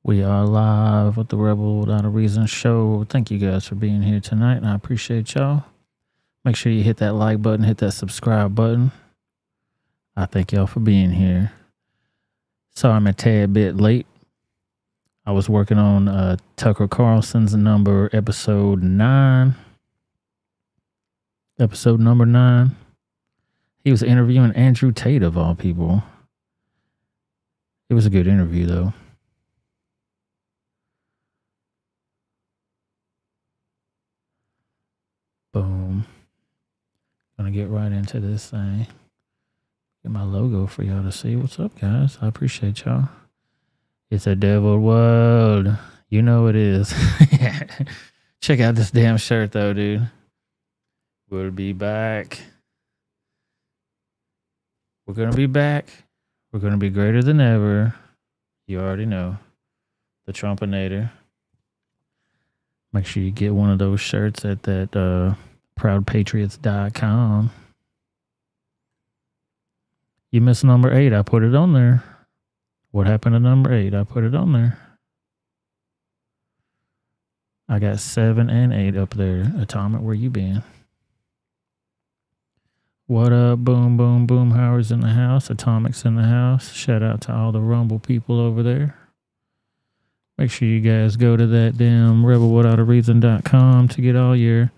We are live with the Rebel Without a Reason show. Thank you guys for being here tonight, and I appreciate y'all. Make sure you hit that like button, hit that subscribe button. I thank y'all for being here. Sorry I'm a tad bit late. I was working on Tucker Carlson's episode 9. Episode number 9. He was interviewing Andrew Tate, of all people. It was a good interview, though. Boom. Gonna get right into this thing. Get my logo for y'all to see. What's up, guys? I appreciate y'all. It's a devil world. You know it is. Check out this damn shirt, though, dude. We'll be back. We're gonna be back. We're gonna be greater than ever. You already know. The Trumpinator. Make sure you get one of those shirts at that proudpatriots.com. You missed number 8. I put it on there. What happened to number 8? I put it on there. I got 7 and 8 up there. Atomic, where you been? What up? Boom, boom, boom. Howard's in the house. Atomic's in the house. Shout out to all the Rumble people over there. Make sure you guys go to that damn Rebelwithoutareason.com to get all your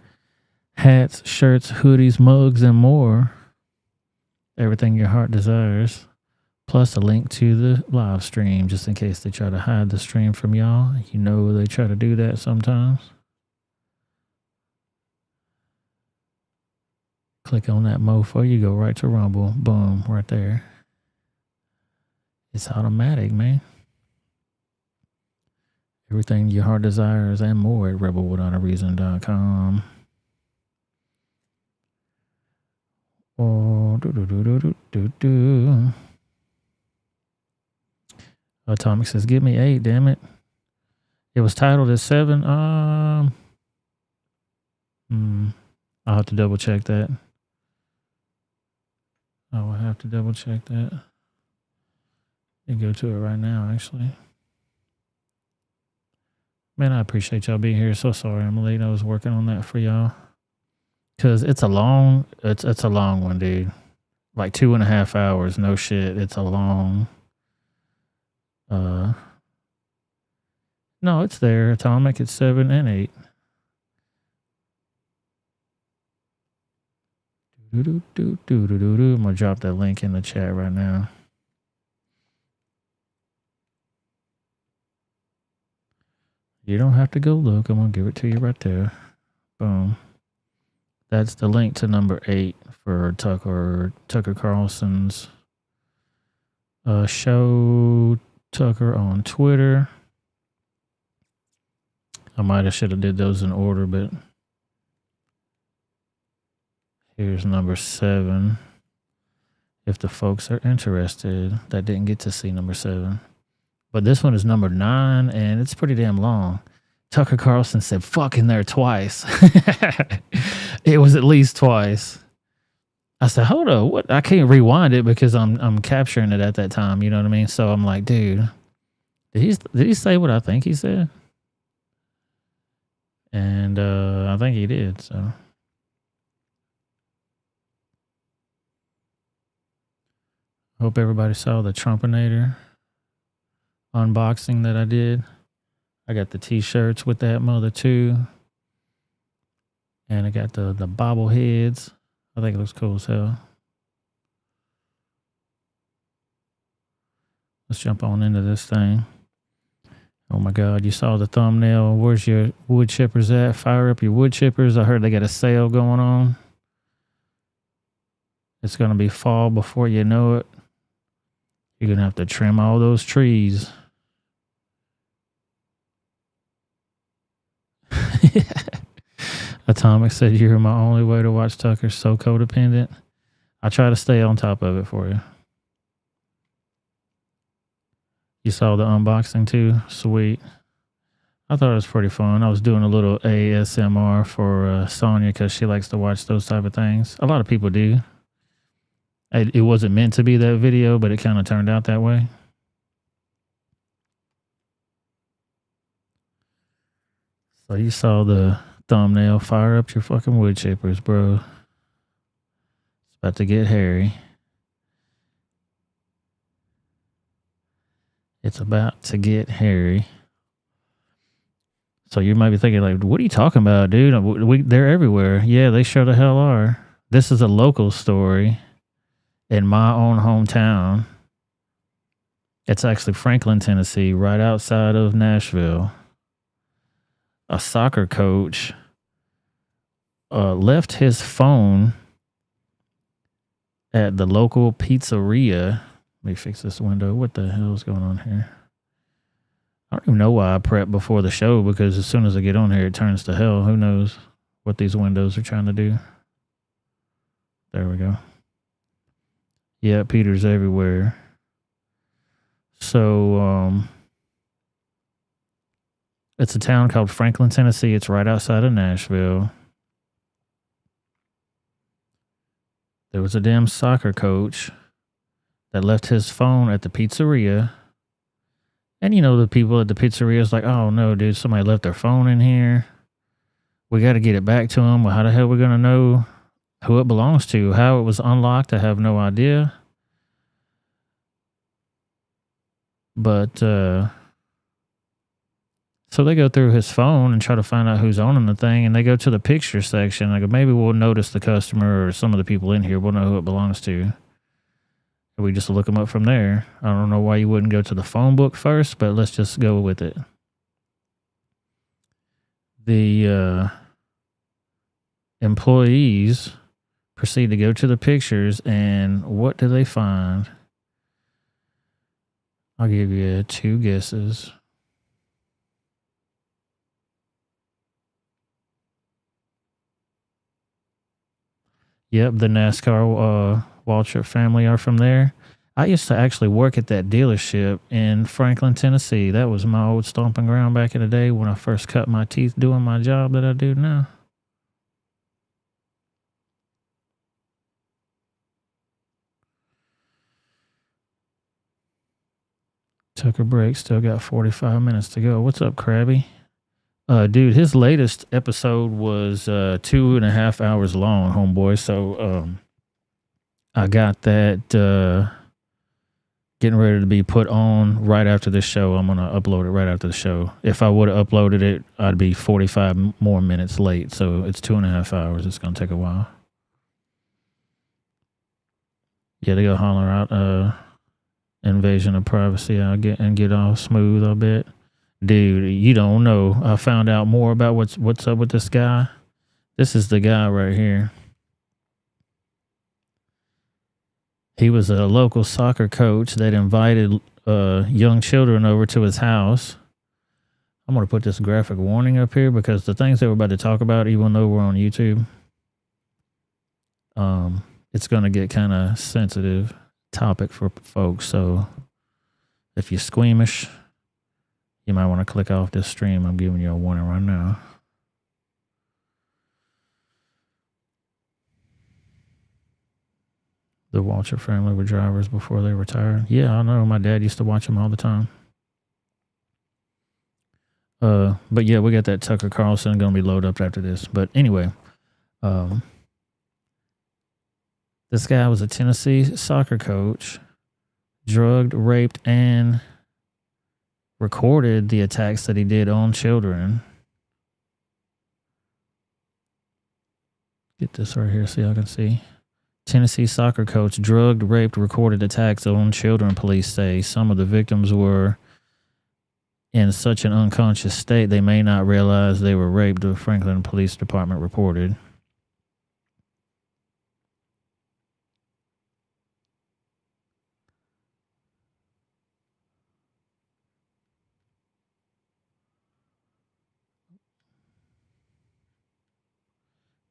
hats, shirts, hoodies, mugs, and more. Everything your heart desires. Plus a link to the live stream, just in case they try to hide the stream from y'all. You know they try to do that sometimes. Click on that mofo, you go right to Rumble. Boom, right there. It's automatic, man. Everything your heart desires and more at rebelwithoutareason.com. Oh, Atomic says, "Give me 8, damn it." It was titled as 7. I'll have to double check that. I will have to double check that. You go to it right now, actually. Man, I appreciate y'all being here. So sorry I'm late. I was working on that for y'all. Cause it's a long one, dude. Like 2.5 hours. No shit. It's a long. No, it's there. Atomic. It's 7 and 8. I'm gonna drop that link in the chat right now. You don't have to go look. I'm gonna give it to you right there. Boom. That's the link to number 8 for Tucker Carlson's show. Tucker on Twitter. I might have should have did those in order, but here's number 7. If the folks are interested that didn't get to see number 7. But this one is number 9, and it's pretty damn long. Tucker Carlson said fucking there twice. It was at least twice. I said, hold up, what? I can't rewind it because I'm capturing it at that time. You know what I mean? So I'm like, dude, did he say what I think he said? And I think he did. So hope everybody saw the Trumpinator unboxing that I did. I got the t-shirts with that mother too. And I got the bobbleheads. I think it looks cool as hell. Let's jump on into this thing. Oh my God, you saw the thumbnail. Where's your wood chippers at? Fire up your wood chippers. I heard they got a sale going on. It's going to be fall before you know it. You're going to have to trim all those trees. Atomic said, "You're my only way to watch Tucker. So codependent." I try to stay on top of it for you. You saw the unboxing too? Sweet. I thought it was pretty fun. I was doing a little ASMR for Sonia because she likes to watch those type of things. A lot of people do. It wasn't meant to be that video, but it kind of turned out that way. So you saw the thumbnail. Fire up your fucking wood chippers, bro. It's about to get hairy. It's about to get hairy. So you might be thinking, like, what are you talking about, dude? They're everywhere. Yeah, they sure the hell are. This is a local story in my own hometown. It's actually Franklin, Tennessee, right outside of Nashville. A soccer coach left his phone at the local pizzeria. Let me fix this window. What the hell is going on here? I don't even know why I prep before the show, because as soon as I get on here, it turns to hell. Who knows what these windows are trying to do? There we go. Yeah, Peter's everywhere. So, it's a town called Franklin, Tennessee. It's right outside of Nashville. There was a damn soccer coach that left his phone at the pizzeria. And you know, the people at the pizzeria is like, oh no, dude, somebody left their phone in here. We got to get it back to them. Well, how the hell are we going to know who it belongs to? How it was unlocked, I have no idea. But, so they go through his phone and try to find out who's owning the thing. And they go to the picture section. I go, maybe we'll notice the customer or some of the people in here. We'll know who it belongs to. We just look them up from there. I don't know why you wouldn't go to the phone book first, but let's just go with it. The employees proceed to go to the pictures, and what do they find? I'll give you 2 guesses. Yep, the NASCAR Waltrip family are from there. I used to actually work at that dealership in Franklin, Tennessee. That was my old stomping ground back in the day when I first cut my teeth doing my job that I do now. Took a break. Still got 45 minutes to go. What's up, Krabby? Dude, his latest episode was 2.5 hours long, homeboy. So I got that getting ready to be put on right after this show. I'm going to upload it right after the show. If I would have uploaded it, I'd be 45 more minutes late. So it's 2.5 hours. It's going to take a while. Yeah, they go holler out invasion of privacy. I'll get all smooth, I bet. Dude, you don't know. I found out more about what's up with this guy. This is the guy right here. He was a local soccer coach that invited young children over to his house. I'm going to put this graphic warning up here because the things that we're about to talk about, even though we're on YouTube, it's going to get kind of sensitive topic for folks. So if you're squeamish, you might want to click off this stream. I'm giving you a warning right now. The Waltrip family were drivers before they retired. Yeah, I know. My dad used to watch them all the time. But yeah, we got that Tucker Carlson going to be loaded up after this. But anyway, this guy was a Tennessee soccer coach, drugged, raped, and recorded the attacks that he did on children. Get this right here so y'all can see. Tennessee soccer coach drugged, raped, recorded attacks on children, police say. Some of the victims were in such an unconscious state they may not realize they were raped, the Franklin Police Department reported.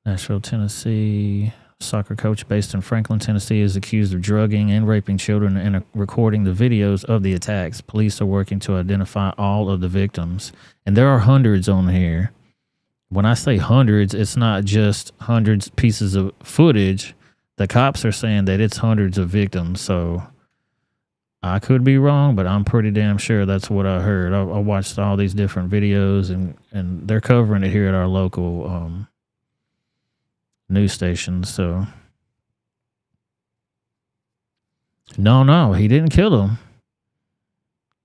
Nashville, Tennessee. Soccer coach based in Franklin, Tennessee is accused of drugging and raping children and recording the videos of the attacks. Police are working to identify all of the victims. And there are hundreds on here. When I say hundreds, it's not just hundreds pieces of footage. The cops are saying that it's hundreds of victims. So I could be wrong, but I'm pretty damn sure that's what I heard. I watched all these different videos, and they're covering it here at our local news station. So, no, he didn't kill him.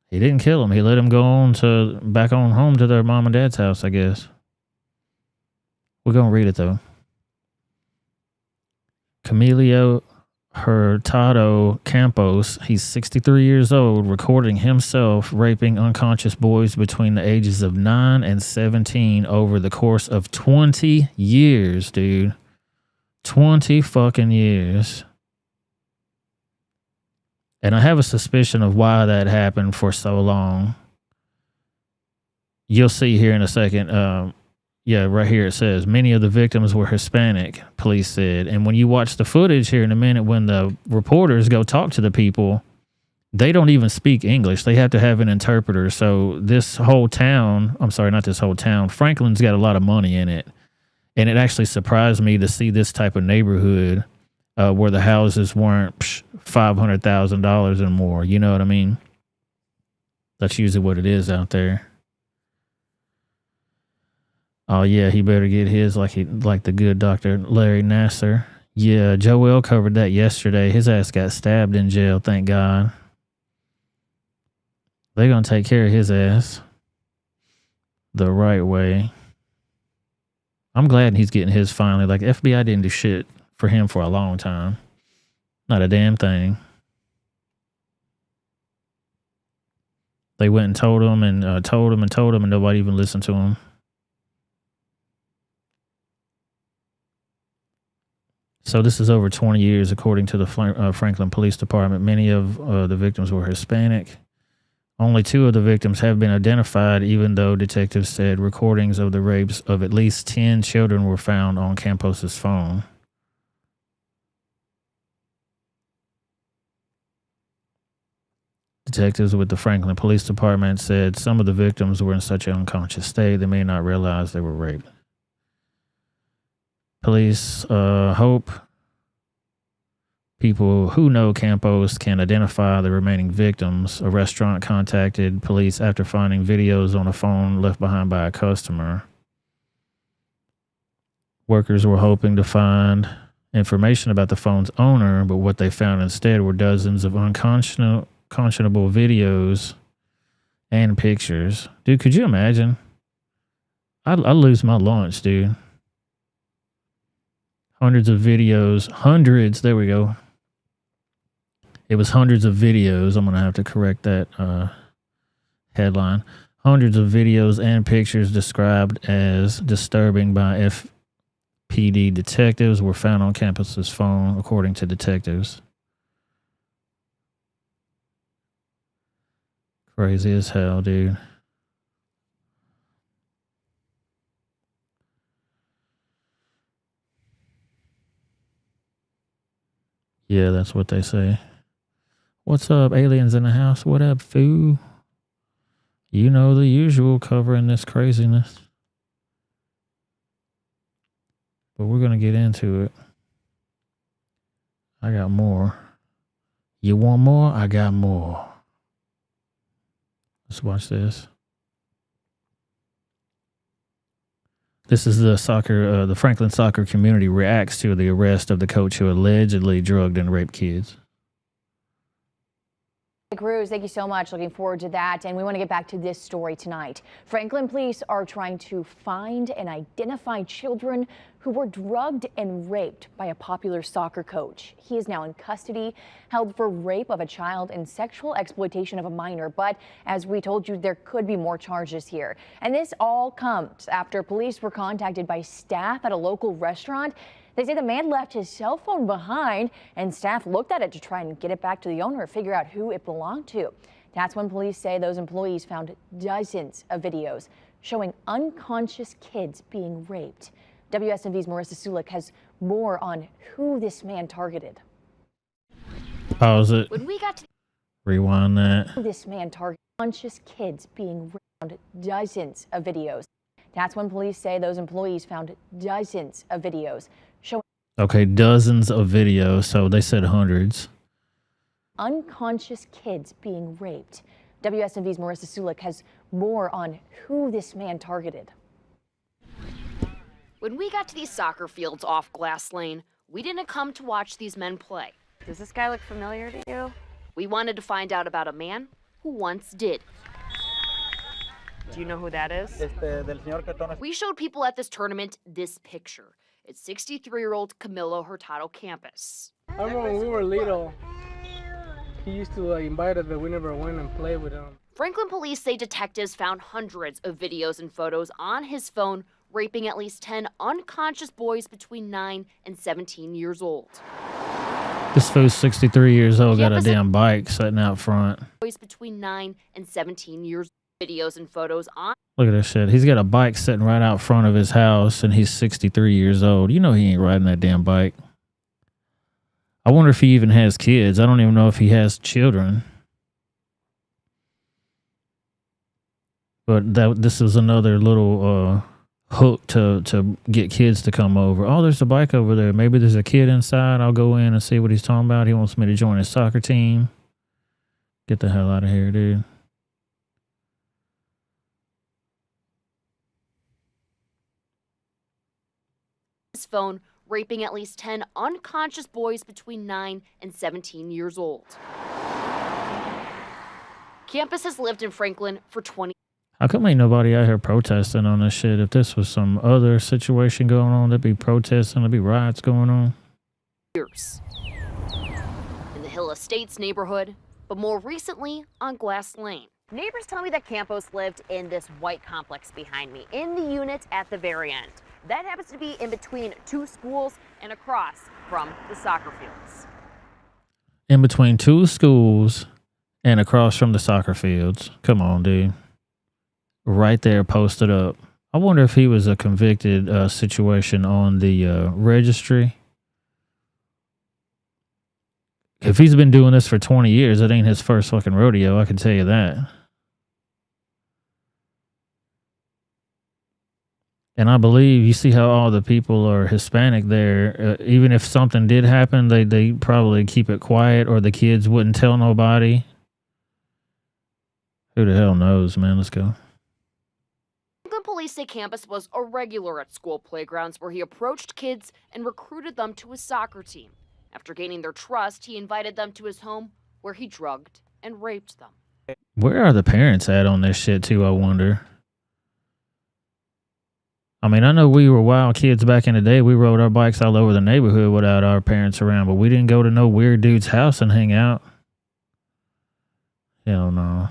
He didn't kill him. He let him go on back on home to their mom and dad's house, I guess. We're gonna read it though. Camilo Hurtado Campos, he's 63 years old, recording himself raping unconscious boys between the ages of 9 and 17 over the course of 20 years, dude. 20 fucking years. And I have a suspicion of why that happened for so long. You'll see here in a second. Yeah, right here it says, many of the victims were Hispanic, police said. And when you watch the footage here in a minute, when the reporters go talk to the people, they don't even speak English. They have to have an interpreter. So this whole town, I'm sorry, not this whole town, Franklin's got a lot of money in it. And it actually surprised me to see this type of neighborhood where the houses weren't $500,000 or more. You know what I mean? That's usually what it is out there. Oh yeah, he better get his like the good Dr. Larry Nassar. Yeah, Joel covered that yesterday. His ass got stabbed in jail, thank God. They're gonna take care of his ass the right way. I'm glad he's getting his finally. Like, FBI didn't do shit for him for a long time. Not a damn thing. They went and told him and told him and nobody even listened to him. So this is over 20 years, according to the Franklin Police Department. Many of the victims were Hispanic. Only 2 of the victims have been identified, even though detectives said recordings of the rapes of at least 10 children were found on Campos's phone. Detectives with the Franklin Police Department said some of the victims were in such an unconscious state they may not realize they were raped. Police hope people who know Campos can identify the remaining victims. A restaurant contacted police after finding videos on a phone left behind by a customer. Workers were hoping to find information about the phone's owner, but what they found instead were dozens of unconscionable videos and pictures. Dude, could you imagine? I'd lose my lunch, dude. Hundreds of videos. Hundreds. There we go. It was hundreds of videos. I'm going to have to correct that headline. Hundreds of videos and pictures described as disturbing by FPD detectives were found on Campus's phone, according to detectives. Crazy as hell, dude. Yeah, that's what they say. What's up, aliens in the house? What up, foo? You know the usual, covering this craziness. But we're going to get into it. I got more. You want more? I got more. Let's watch this. This is the Franklin soccer community reacts to the arrest of the coach who allegedly drugged and raped kids. Cruz, thank you so much. Looking forward to that. And we want to get back to this story tonight. Franklin police are trying to find and identify children who were drugged and raped by a popular soccer coach. He is now in custody, held for rape of a child and sexual exploitation of a minor. But as we told you, there could be more charges here. And this all comes after police were contacted by staff at a local restaurant. They say the man left his cell phone behind and staff looked at it to try and get it back to the owner, figure out who it belonged to. That's when police say those employees found dozens of videos showing unconscious kids being raped. WSMV's Marissa Sulik has more on who this man targeted. Pause it. When we got to rewind that. This man targeted unconscious kids being raped. Dozens of videos. That's when police say those employees found dozens of videos showing. Okay, dozens of videos. So they said hundreds. unconscious kids being raped. WSMV's Marissa Sulik has more on who this man targeted. When we got to these soccer fields off Glass Lane, we didn't come to watch these men play. Does this guy look familiar to you? We wanted to find out about a man who once did. Do you know who that is? We showed people at this tournament this picture. It's 63-year-old Camilo Hurtado Campos. I remember when we were little, he used to invite us, but we never went and played with him. Franklin police say detectives found hundreds of videos and photos on his phone raping at least 10 unconscious boys between 9 and 17 years old. This fool's 63 years old, got a damn bike sitting out front. Boys between 9 and 17 years old. Videos and photos on. Look at this shit. He's got a bike sitting right out front of his house, and he's 63 years old. You know he ain't riding that damn bike. I wonder if he even has kids. I don't even know if he has children. But this is another little hook to get kids to come over. Oh, there's a bike over there. Maybe there's a kid inside. I'll go in and see what he's talking about. He wants me to join his soccer team. Get the hell out of here, dude. His phone, raping at least 10 unconscious boys between 9 and 17 years old. Campos has lived in Franklin for 20 years. How come ain't nobody out here protesting on this shit? If this was some other situation going on, there'd be protesting, there'd be riots going on. In the Hill Estates neighborhood, but more recently on Glass Lane. Neighbors tell me that Campos lived in this white complex behind me, in the unit at the very end. That happens to be in between two schools and across from the soccer fields. In between two schools and across from the soccer fields. Come on, dude. Right there, posted up. I wonder if he was a convicted situation on the registry. If he's been doing this for 20 years, it ain't his first fucking rodeo, I can tell you that. And I believe, you see how all the people are Hispanic there. Even if something did happen, they probably keep it quiet, or the kids wouldn't tell nobody. Who the hell knows, man? Let's go. Police say Campos was a regular at school playgrounds where he approached kids and recruited them to his soccer team. After gaining their trust, he invited them to his home where he drugged and raped them. Where are the parents at on this shit too, I wonder? I mean, I know we were wild kids back in the day. We rode our bikes all over the neighborhood without our parents around, but we didn't go to no weird dude's house and hang out. Hell no.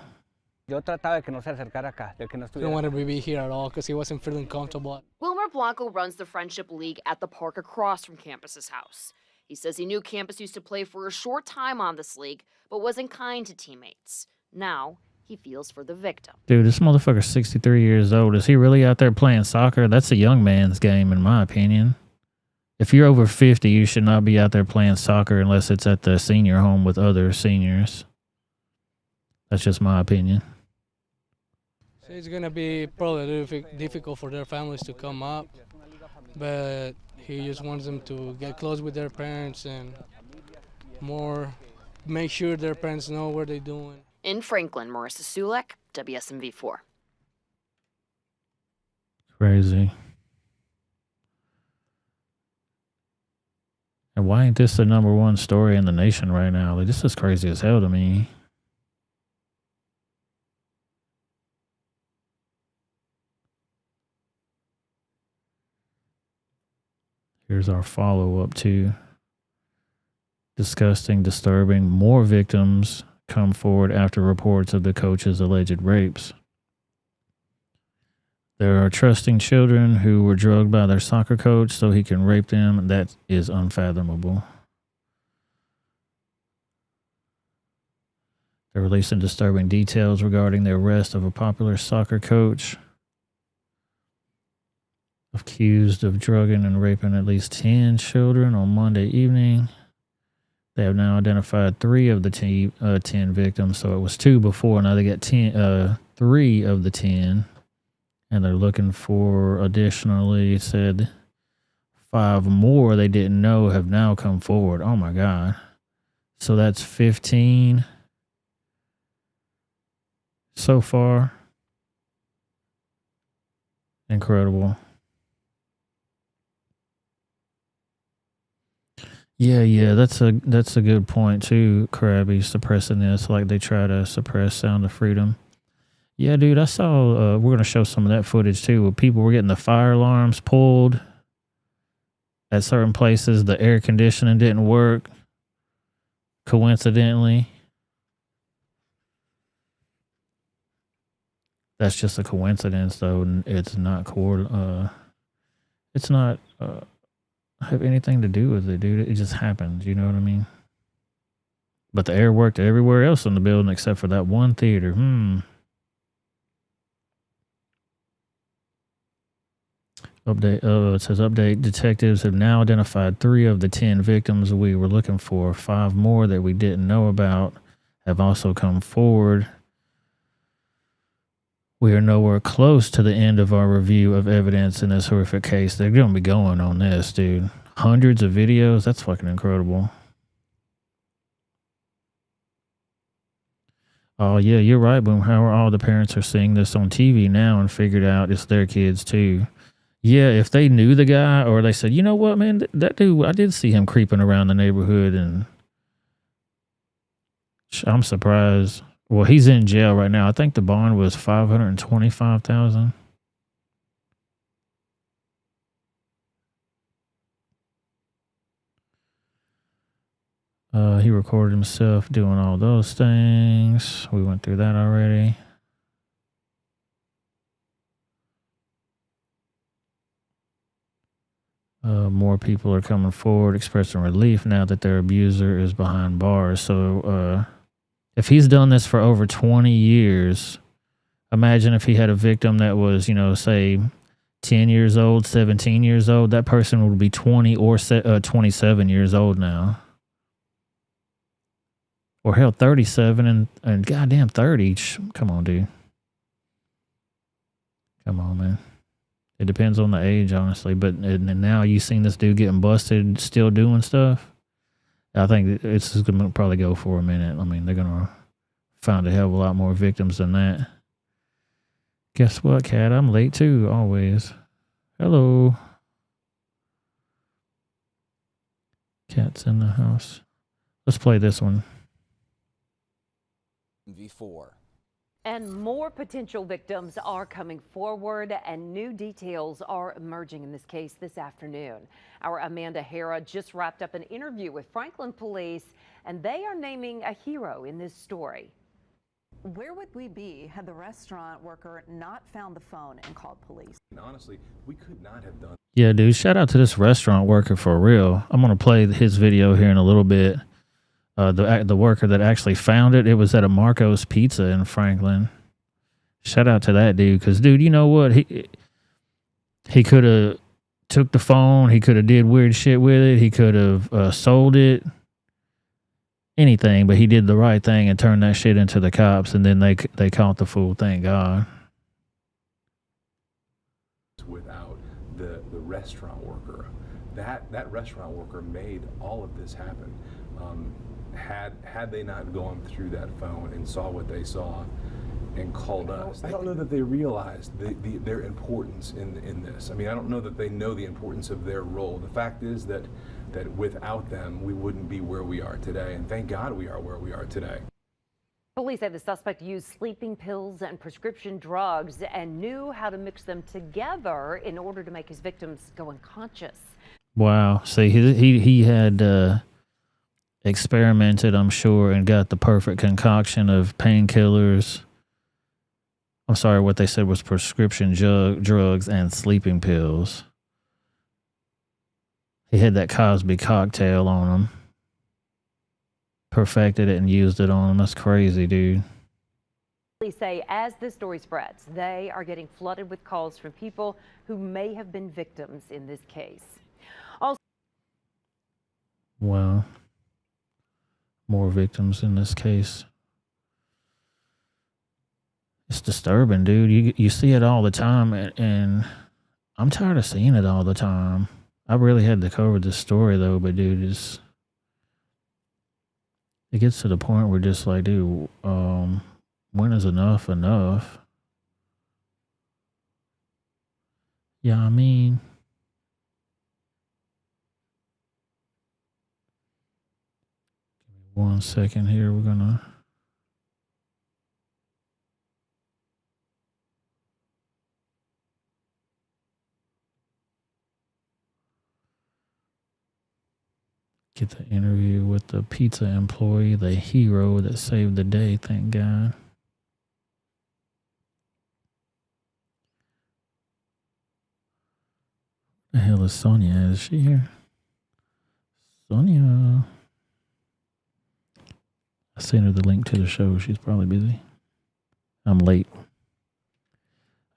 Yo trataba de que no se acercara acá, de que no estuviera. He didn't want to be here at all because he wasn't feeling comfortable. Wilmer Blanco runs the Friendship League at the park across from Campos' house. He says he knew Campos used to play for a short time on this league, but wasn't kind to teammates. Now, he feels for the victim. Dude, this motherfucker's 63 years old. Is he really out there playing soccer? That's a young man's game, in my opinion. If you're over 50, you should not be out there playing soccer unless it's at the senior home with other seniors. That's just my opinion. It's going to be probably difficult for their families to come up, but he just wants them to get close with their parents and more make sure their parents know what they're doing. In Franklin, Marissa Sulik, WSMV4. Crazy. And why ain't this the #1 story in the nation right now? Like, this is crazy as hell to me. Here's our follow-up to disgusting, disturbing. More victims come forward after reports of the coach's alleged rapes. There are trusting children who were drugged by their soccer coach so he can rape them. That is unfathomable. They're releasing disturbing details regarding the arrest of a popular soccer coach accused of drugging and raping at least 10 children on Monday evening. They have now identified 3 of the 10 victims. So it was 2 before. Now they got 3 of the 10. And they're looking for, additionally, it said 5 more they didn't know have now come forward. Oh, my God. So that's 15 so far. Incredible. Yeah, that's a good point too, Krabby, suppressing this like they try to suppress Sound of Freedom. Yeah, dude, I saw we're gonna show some of that footage too, where people were getting the fire alarms pulled at certain places. The air conditioning didn't work, coincidentally. That's just a coincidence, though, and it's not it's not have anything to do with it, dude. It just happened. You know what I mean? But the air worked everywhere else in the building except for that one theater. Update. It says update. Detectives have now identified 3 of the 10 victims we were looking for. 5 more that we didn't know about have also come forward. We are nowhere close to the end of our review of evidence in this horrific case. They're going to be going on this, dude. Hundreds of videos. That's fucking incredible. Oh, yeah, you're right, Boomhauer. All the parents are seeing this on TV now and figured out it's their kids, too. Yeah, if they knew the guy or they said, you know what, man, that dude, I did see him creeping around the neighborhood, and I'm surprised. Well, he's in jail right now. I think the bond was $525,000. He recorded himself doing all those things. We went through that already. More people are coming forward expressing relief now that their abuser is behind bars. So if he's done this for over 20 years, imagine if he had a victim that was, say 10 years old, 17 years old. That person would be 20 or 27 years old now. Or hell, 37 and goddamn 30. Come on, dude. Come on, man. It depends on the age, honestly. But and now you seen this dude getting busted, still doing stuff. I think it's going to probably go for a minute. I mean, they're going to find a hell of a lot more victims than that. Guess what, Cat? I'm late too, always. Hello. Cat's in the house. Let's play this one. V4. And more potential victims are coming forward, and new details are emerging in this case this afternoon. Our Amanda Hara just wrapped up an interview with Franklin Police, and they are naming a hero in this story. Where would we be had the restaurant worker not found the phone and called police? And honestly, we could not have done. Yeah, dude, shout out to this restaurant worker for real. I'm going to play his video here in a little bit. The worker that actually found it, it was at a Marco's Pizza in Franklin. Shout out to that dude, because dude, you know what? He could have took the phone. He could have did weird shit with it. He could have sold it. Anything, but he did the right thing and turned that shit into the cops, and then they caught the fool. Thank God. Without the restaurant worker, that restaurant worker made all of this happen. Had they not gone through that phone and saw what they saw and called us, I don't know that they realized their importance in this. I mean, I don't know that they know the importance of their role. The fact is that without them, we wouldn't be where we are today, and thank God we are where we are today. Police say the suspect used sleeping pills and prescription drugs and knew how to mix them together in order to make his victims go unconscious. Wow. See, he had experimented, I'm sure, and got the perfect concoction of painkillers. I'm sorry, what they said was prescription drugs and sleeping pills. He had that Cosby cocktail on him. Perfected it and used it on him. That's crazy, dude. Police say as this story spreads, they are getting flooded with calls from people who may have been victims in this case. Also, wow. More victims in this case. It's disturbing, dude. You see it all the time, and I'm tired of seeing it all the time. I really had to cover this story, though, but dude, It gets to the point where just like, dude, when is enough enough? Yeah, I mean, 1 second here. We're gonna get the interview with the pizza employee, the hero that saved the day. Thank God. The hell is Sonia? Is she here? Sonia. I sent her the link to the show. She's probably busy. I'm late.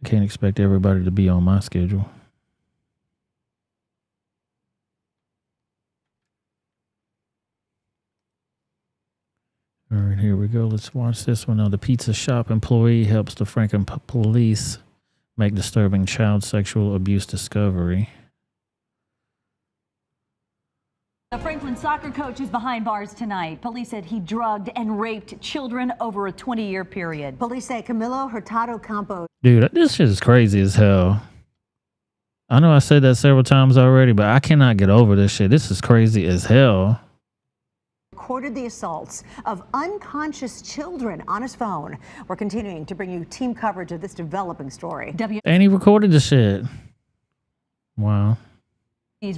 I can't expect everybody to be on my schedule. All right, here we go. Let's watch this one. Now, the pizza shop employee helps the Franklin police make disturbing child sexual abuse discovery. The Franklin soccer coach is behind bars tonight. Police said he drugged and raped children over a 20-year period. Police say Camilo Hurtado Campos. Dude, this shit is crazy as hell. I know I said that several times already, but I cannot get over this shit. This is crazy as hell. Recorded the assaults of unconscious children on his phone. We're continuing to bring you team coverage of this developing story. And he recorded the shit. Wow.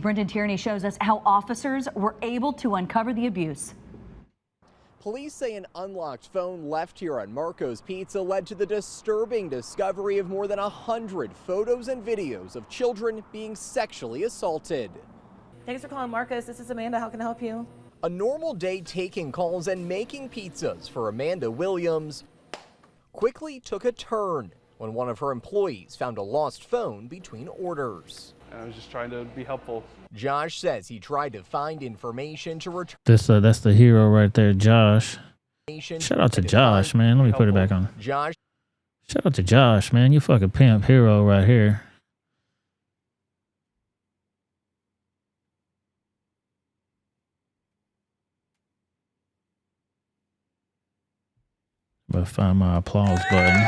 Brendan Tierney shows us how officers were able to uncover the abuse. Police say an unlocked phone left here at Marco's Pizza led to the disturbing discovery of more than 100 photos and videos of children being sexually assaulted. Thanks for calling Marcos. This is Amanda. How can I help you? A normal day taking calls and making pizzas for Amanda Williams quickly took a turn when one of her employees found a lost phone between orders. I was just trying to be helpful. Josh says he tried to find information to return. That's the hero right there, Josh. Shout out to Josh, man. Let me put it back on. Josh. Shout out to Josh, man. You fucking pimp hero right here. But find my applause button.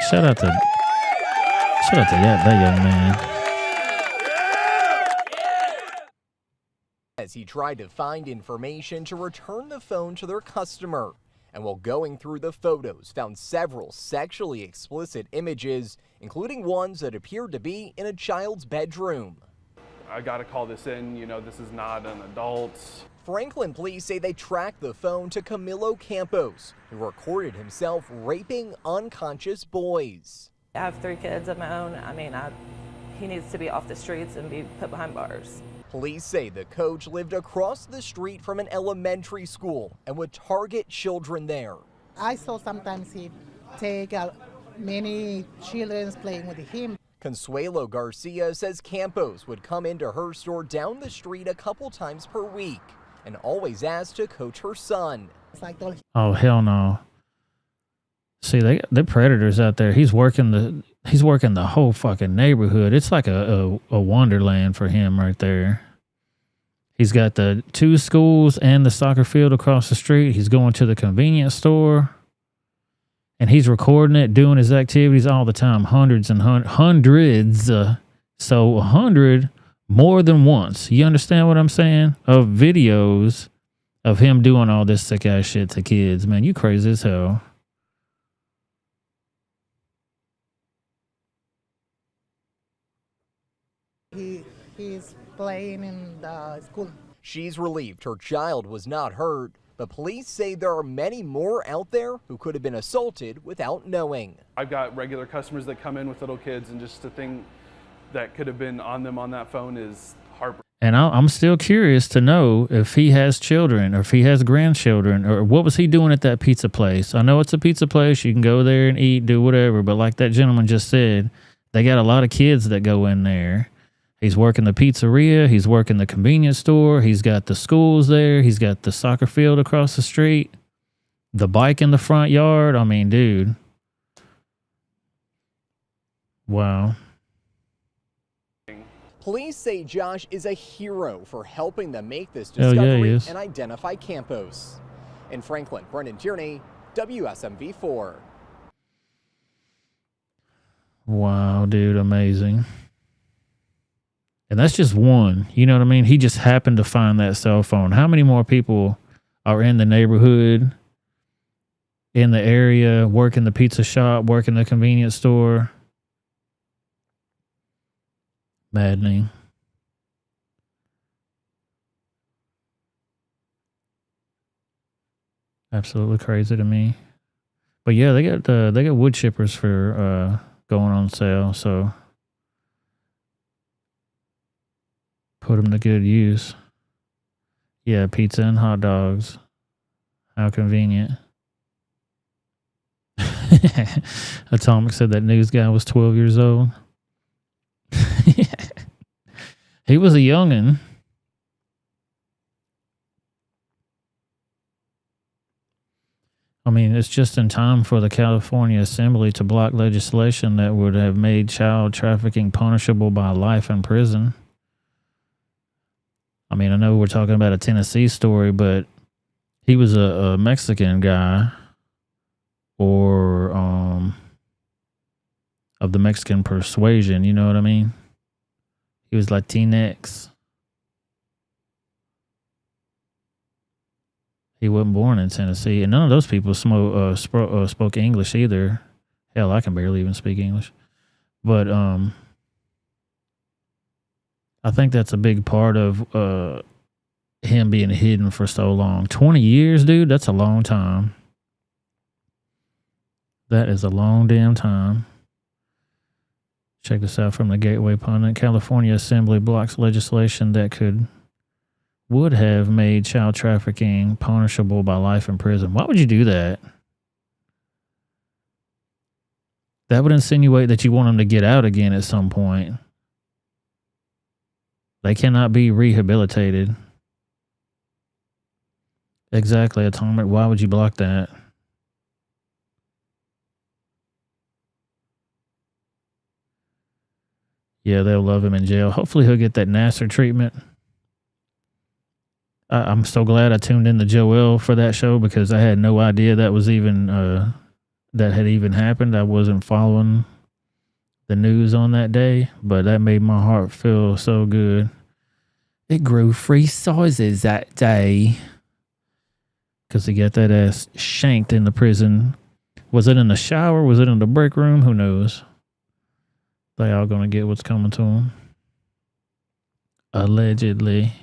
Shout out to that young man. As he tried to find information to return the phone to their customer, and while going through the photos, found several sexually explicit images, including ones that appeared to be in a child's bedroom. I gotta call this in, you know, this is not an adult. Franklin police say they tracked the phone to Camilo Campos, who recorded himself raping unconscious boys. I have 3 kids of my own. I mean, he needs to be off the streets and be put behind bars. Police say the coach lived across the street from an elementary school and would target children there. I saw sometimes he take many children playing with him. Consuelo Garcia says Campos would come into her store down the street a couple times per week and always asked to coach her son. Oh, hell no. See, they're predators out there. He's working the whole fucking neighborhood. It's like a wonderland for him right there. He's got the 2 schools and the soccer field across the street. He's going to the convenience store. And he's recording it, doing his activities all the time. Hundreds and hundreds. So 100 more than once. You understand what I'm saying? Of videos of him doing all this sick ass shit to kids. Man, you crazy as hell. He's playing in the school. She's relieved her child was not hurt, but police say there are many more out there who could have been assaulted without knowing. I've got regular customers that come in with little kids, and just the thing that could have been on them on that phone is heartbreaking. And I'm still curious to know if he has children or if he has grandchildren, or what was he doing at that pizza place? I know it's a pizza place. You can go there and eat, do whatever. But like that gentleman just said, they got a lot of kids that go in there. He's working the pizzeria. He's working the convenience store. He's got the schools there. He's got the soccer field across the street, the bike in the front yard. I mean, dude. Wow. Police say Josh is a hero for helping them make this discovery and identify Campos. In Franklin, Brendan Tierney, WSMV4. Wow, dude, amazing. And that's just one. You know what I mean? He just happened to find that cell phone. How many more people are in the neighborhood, in the area, work in the pizza shop, work in the convenience store? Maddening. Absolutely crazy to me. But yeah, they got wood chippers for going on sale, so put them to good use. Yeah, pizza and hot dogs. How convenient. Atomic said that news guy was 12 years old. He was a youngin'. I mean, it's just in time for the California Assembly to block legislation that would have made child trafficking punishable by life in prison. I mean, I know we're talking about a Tennessee story, but he was a Mexican guy or of the Mexican persuasion, you know what I mean? He was Latinx. He wasn't born in Tennessee, and none of those people spoke English either. Hell, I can barely even speak English. But I think that's a big part of him being hidden for so long. 20 years, dude, that's a long time. That is a long damn time. Check this out from the Gateway Pundit. California Assembly blocks legislation that would have made child trafficking punishable by life in prison. Why would you do that? That would insinuate that you want them to get out again at some point. They cannot be rehabilitated. Exactly, Atomic. Why would you block that? Yeah, they'll love him in jail. Hopefully he'll get that Nassar treatment. I'm so glad I tuned in to Joel for that show because I had no idea that was even that had even happened. I wasn't following the news on that day, but that made my heart feel so good. It grew 3 sizes that day because he got that ass shanked in the prison. Was it in the shower? Was it in the break room? Who knows? They all gonna get what's coming to them. Allegedly.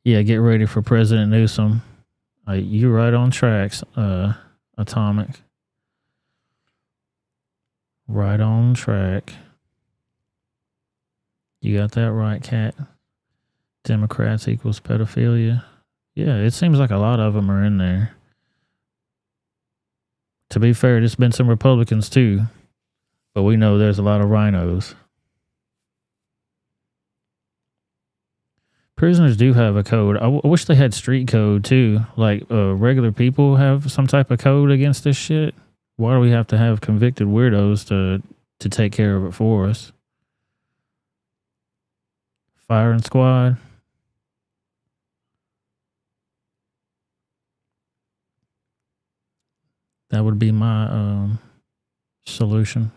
Yeah, get ready for President Newsom. You're right on tracks, Atomic. Right on track. You got that right, Cat. Democrats equals pedophilia. Yeah, it seems like a lot of them are in there. To be fair, there's been some Republicans too, but we know there's a lot of rhinos. Prisoners do have a code. I wish they had street code too. Like regular people have some type of code against this shit. Why do we have to have convicted weirdos to take care of it for us? Firing squad. That would be my solution.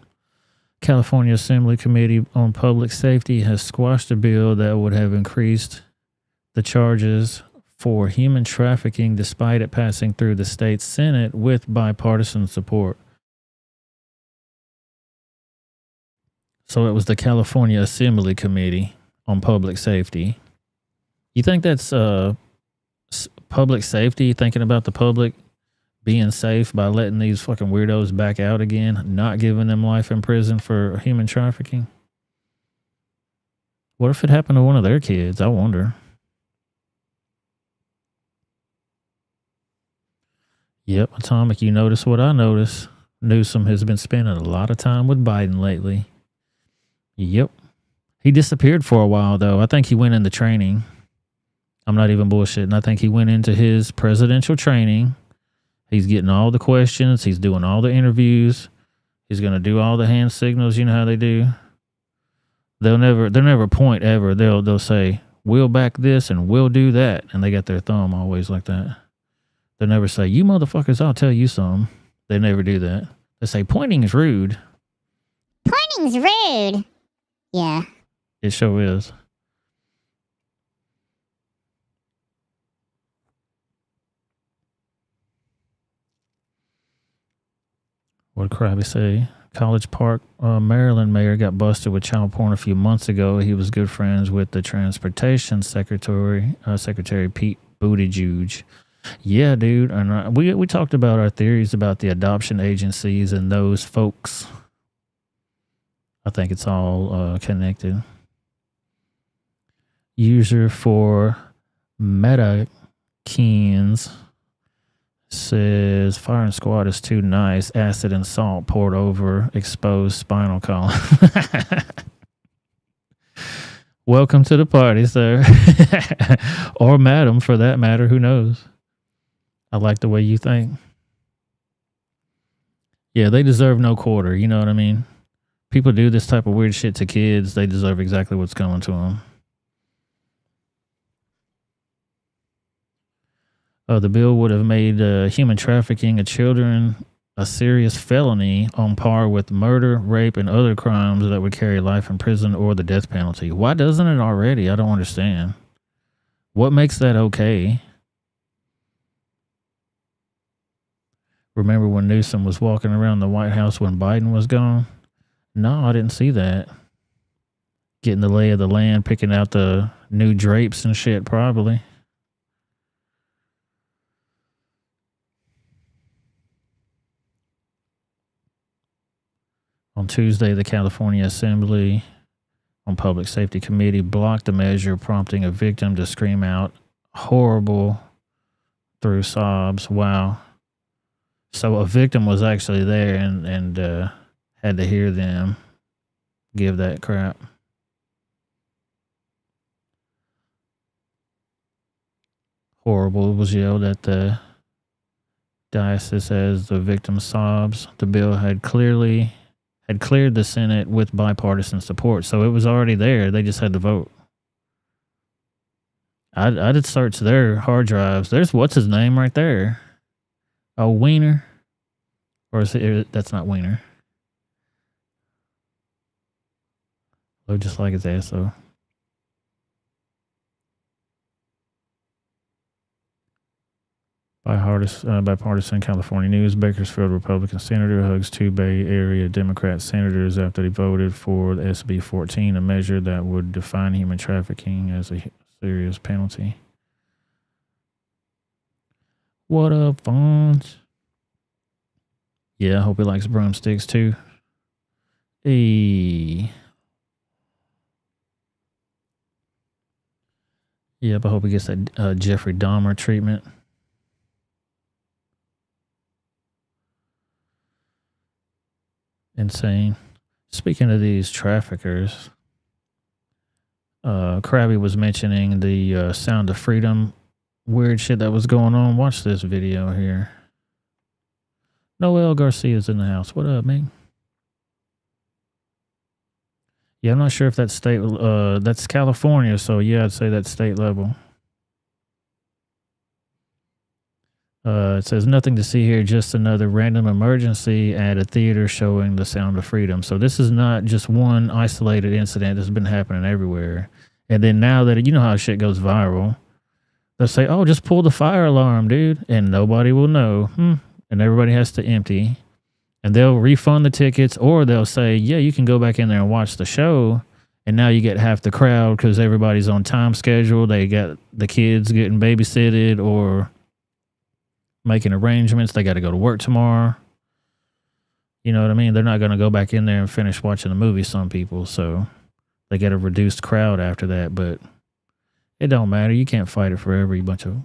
California Assembly Committee on Public Safety has squashed a bill that would have increased the charges for human trafficking despite it passing through the state Senate with bipartisan support. So it was the California Assembly Committee on Public Safety. You think that's public safety, thinking about the public being safe by letting these fucking weirdos back out again, not giving them life in prison for human trafficking? What if it happened to one of their kids? I wonder. Yep, Atomic, you notice what I notice. Newsom has been spending a lot of time with Biden lately. Yep. He disappeared for a while, though. I think he went into training. I'm not even bullshitting. I think he went into his presidential training. He's getting all the questions. He's doing all the interviews. He's going to do all the hand signals. You know how they do? They'll never point ever. They'll say, we'll back this and we'll do that. And they got their thumb always like that. They never say, you motherfuckers, I'll tell you something. They never do that. They say, pointing is rude. Pointing's rude. Yeah. It sure is. What did Krabby say? College Park, Maryland mayor got busted with child porn a few months ago. He was good friends with the transportation secretary, Secretary Pete Buttigieg. Yeah, dude. And we talked about our theories about the adoption agencies and those folks. I think it's all connected. User for Metakeens says firing squad is too nice. Acid and salt poured over exposed spinal column. Welcome to the party, sir. Or madam, for that matter. Who knows? I like the way you think. Yeah, they deserve no quarter. You know what I mean? People do this type of weird shit to kids. They deserve exactly what's coming to them. The bill would have made human trafficking of children a serious felony on par with murder, rape, and other crimes that would carry life in prison or the death penalty. Why doesn't it already? I don't understand. What makes that okay? Remember when Newsom was walking around the White House when Biden was gone? No, I didn't see that. Getting the lay of the land, picking out the new drapes and shit, probably. On Tuesday, the California Assembly on Public Safety Committee blocked the measure, prompting a victim to scream out horrible through sobs. Wow. So a victim was actually there and had to hear them give that crap. Horrible was yelled at the diocese as the victim sobs. The bill had cleared the Senate with bipartisan support, so it was already there. They just had to vote. I did search their hard drives. There's what's his name right there. Oh, Wiener, or is it? That's not Wiener. Look just like his ass though. Bipartisan California news. Bakersfield Republican senator hugs two Bay Area Democrat senators after they voted for the SB 14, a measure that would define human trafficking as a serious penalty. What up, Fonz? Yeah, I hope he likes broomsticks too. Hey. Yep, I hope he gets that Jeffrey Dahmer treatment. Insane. Speaking of these traffickers, Krabby was mentioning the Sound of Freedom weird shit that was going on. Watch this video here. Noel Garcia's in the house. What up, man? Yeah, I'm not sure if that's state. That's California, so yeah, I'd say that's state level. It says nothing to see here, just another random emergency at a theater showing the Sound of Freedom. So this is not just one isolated incident that's been happening everywhere. And then now that, you know how shit goes viral, they'll say, oh, just pull the fire alarm, dude. And nobody will know. And everybody has to empty. And they'll refund the tickets, or they'll say, yeah, you can go back in there and watch the show. And now you get half the crowd because everybody's on time schedule. They got the kids getting babysitted or making arrangements. They got to go to work tomorrow. You know what I mean? They're not going to go back in there and finish watching the movie, some people. So they get a reduced crowd after that. But it don't matter. You can't fight it forever, you bunch of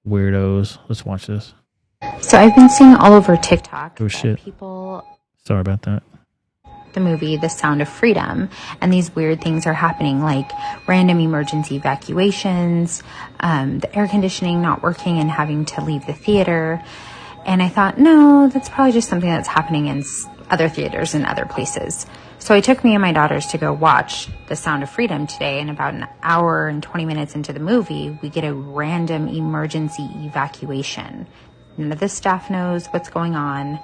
weirdos. Let's watch this. So I've been seeing all over TikTok that shit. People... Sorry about that. The movie The Sound of Freedom, and these weird things are happening, like random emergency evacuations, the air conditioning not working and having to leave the theater. And I thought, no, that's probably just something that's happening in other theaters and other places. So I took me and my daughters to go watch The Sound of Freedom today, and about an hour and 20 minutes into the movie, we get a random emergency evacuation. None of the staff knows what's going on.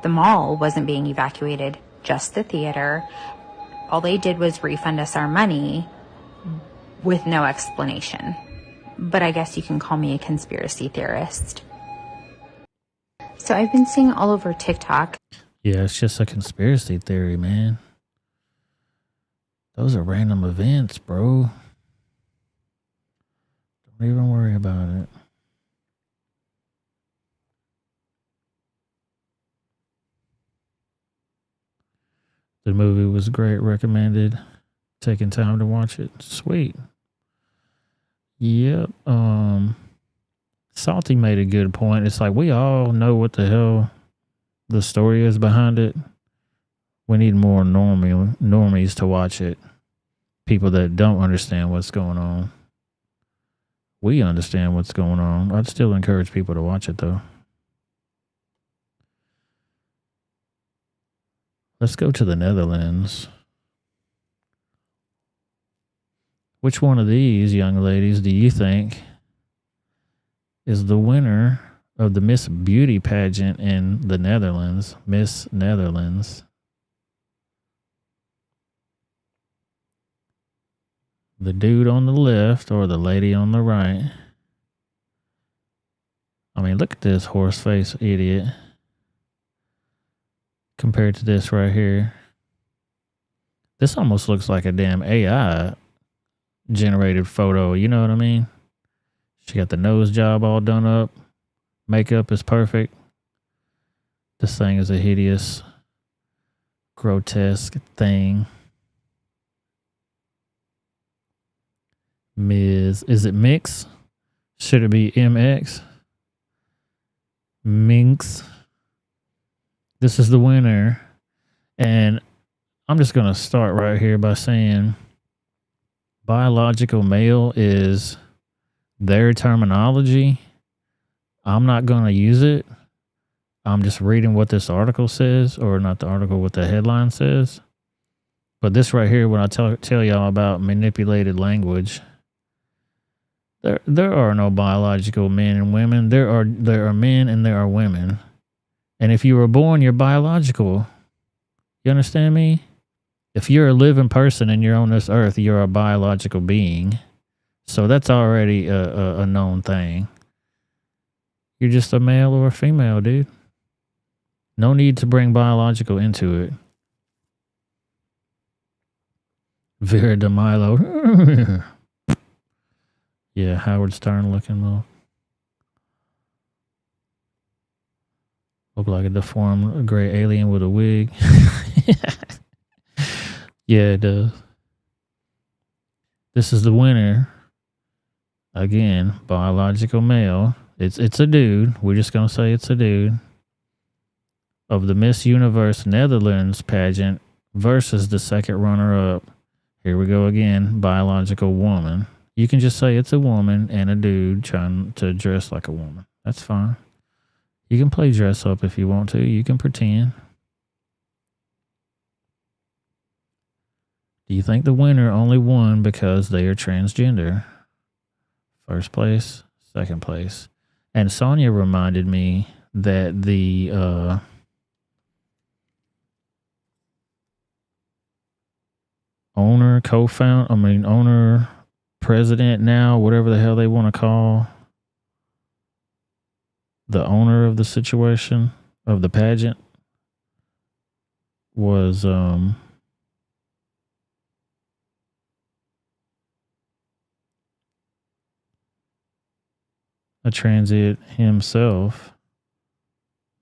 The mall wasn't being evacuated, just the theater. All they did was refund us our money with no explanation. But I guess you can call me a conspiracy theorist. So I've been seeing all over TikTok. Yeah, it's just a conspiracy theory, man. Those are random events, bro. Don't even worry about it. The movie was great. Recommended. Taking time to watch it. Sweet. Yep. Salty made a good point. It's like we all know what the hell the story is behind it. We need more normies to watch it. People that don't understand what's going on. We understand what's going on. I'd still encourage people to watch it, though. Let's go to the Netherlands. Which one of these young ladies do you think is the winner of the Miss Beauty pageant in the Netherlands? Miss Netherlands. The dude on the left or the lady on the right? I mean, look at this horse face idiot compared to this right here. This almost looks like a damn AI generated photo. You know what I mean? She got the nose job all done up. Makeup is perfect. This thing is a hideous, grotesque thing. Ms. Is it Mix? Should it be MX? Minx. This is the winner. And I'm just going to start right here by saying biological male is their terminology. I'm not going to use it. I'm just reading what this article says, or not the article, what the headline says. But this right here, when I tell y'all about manipulated language, there are no biological men and women. There are men and there are women. And if you were born, you're biological. You understand me? If you're a living person and you're on this earth, you're a biological being. So that's already a known thing. You're just a male or a female, dude. No need to bring biological into it. Vera DeMilo. Yeah, Howard Stern looking little. Look like a deformed gray alien with a wig. Yeah, it does. This is the winner. Again, biological male. It's a dude. We're just gonna say it's a dude. Of the Miss Universe Netherlands pageant versus the second runner-up. Here we go again. Biological woman. You can just say it's a woman and a dude trying to dress like a woman. That's fine. You can play dress up if you want to. You can pretend. Do you think the winner only won because they are transgender? First place, second place. And Sonia reminded me that the owner, president now, whatever the hell they want to call the owner of the situation, of the pageant, was a transit himself.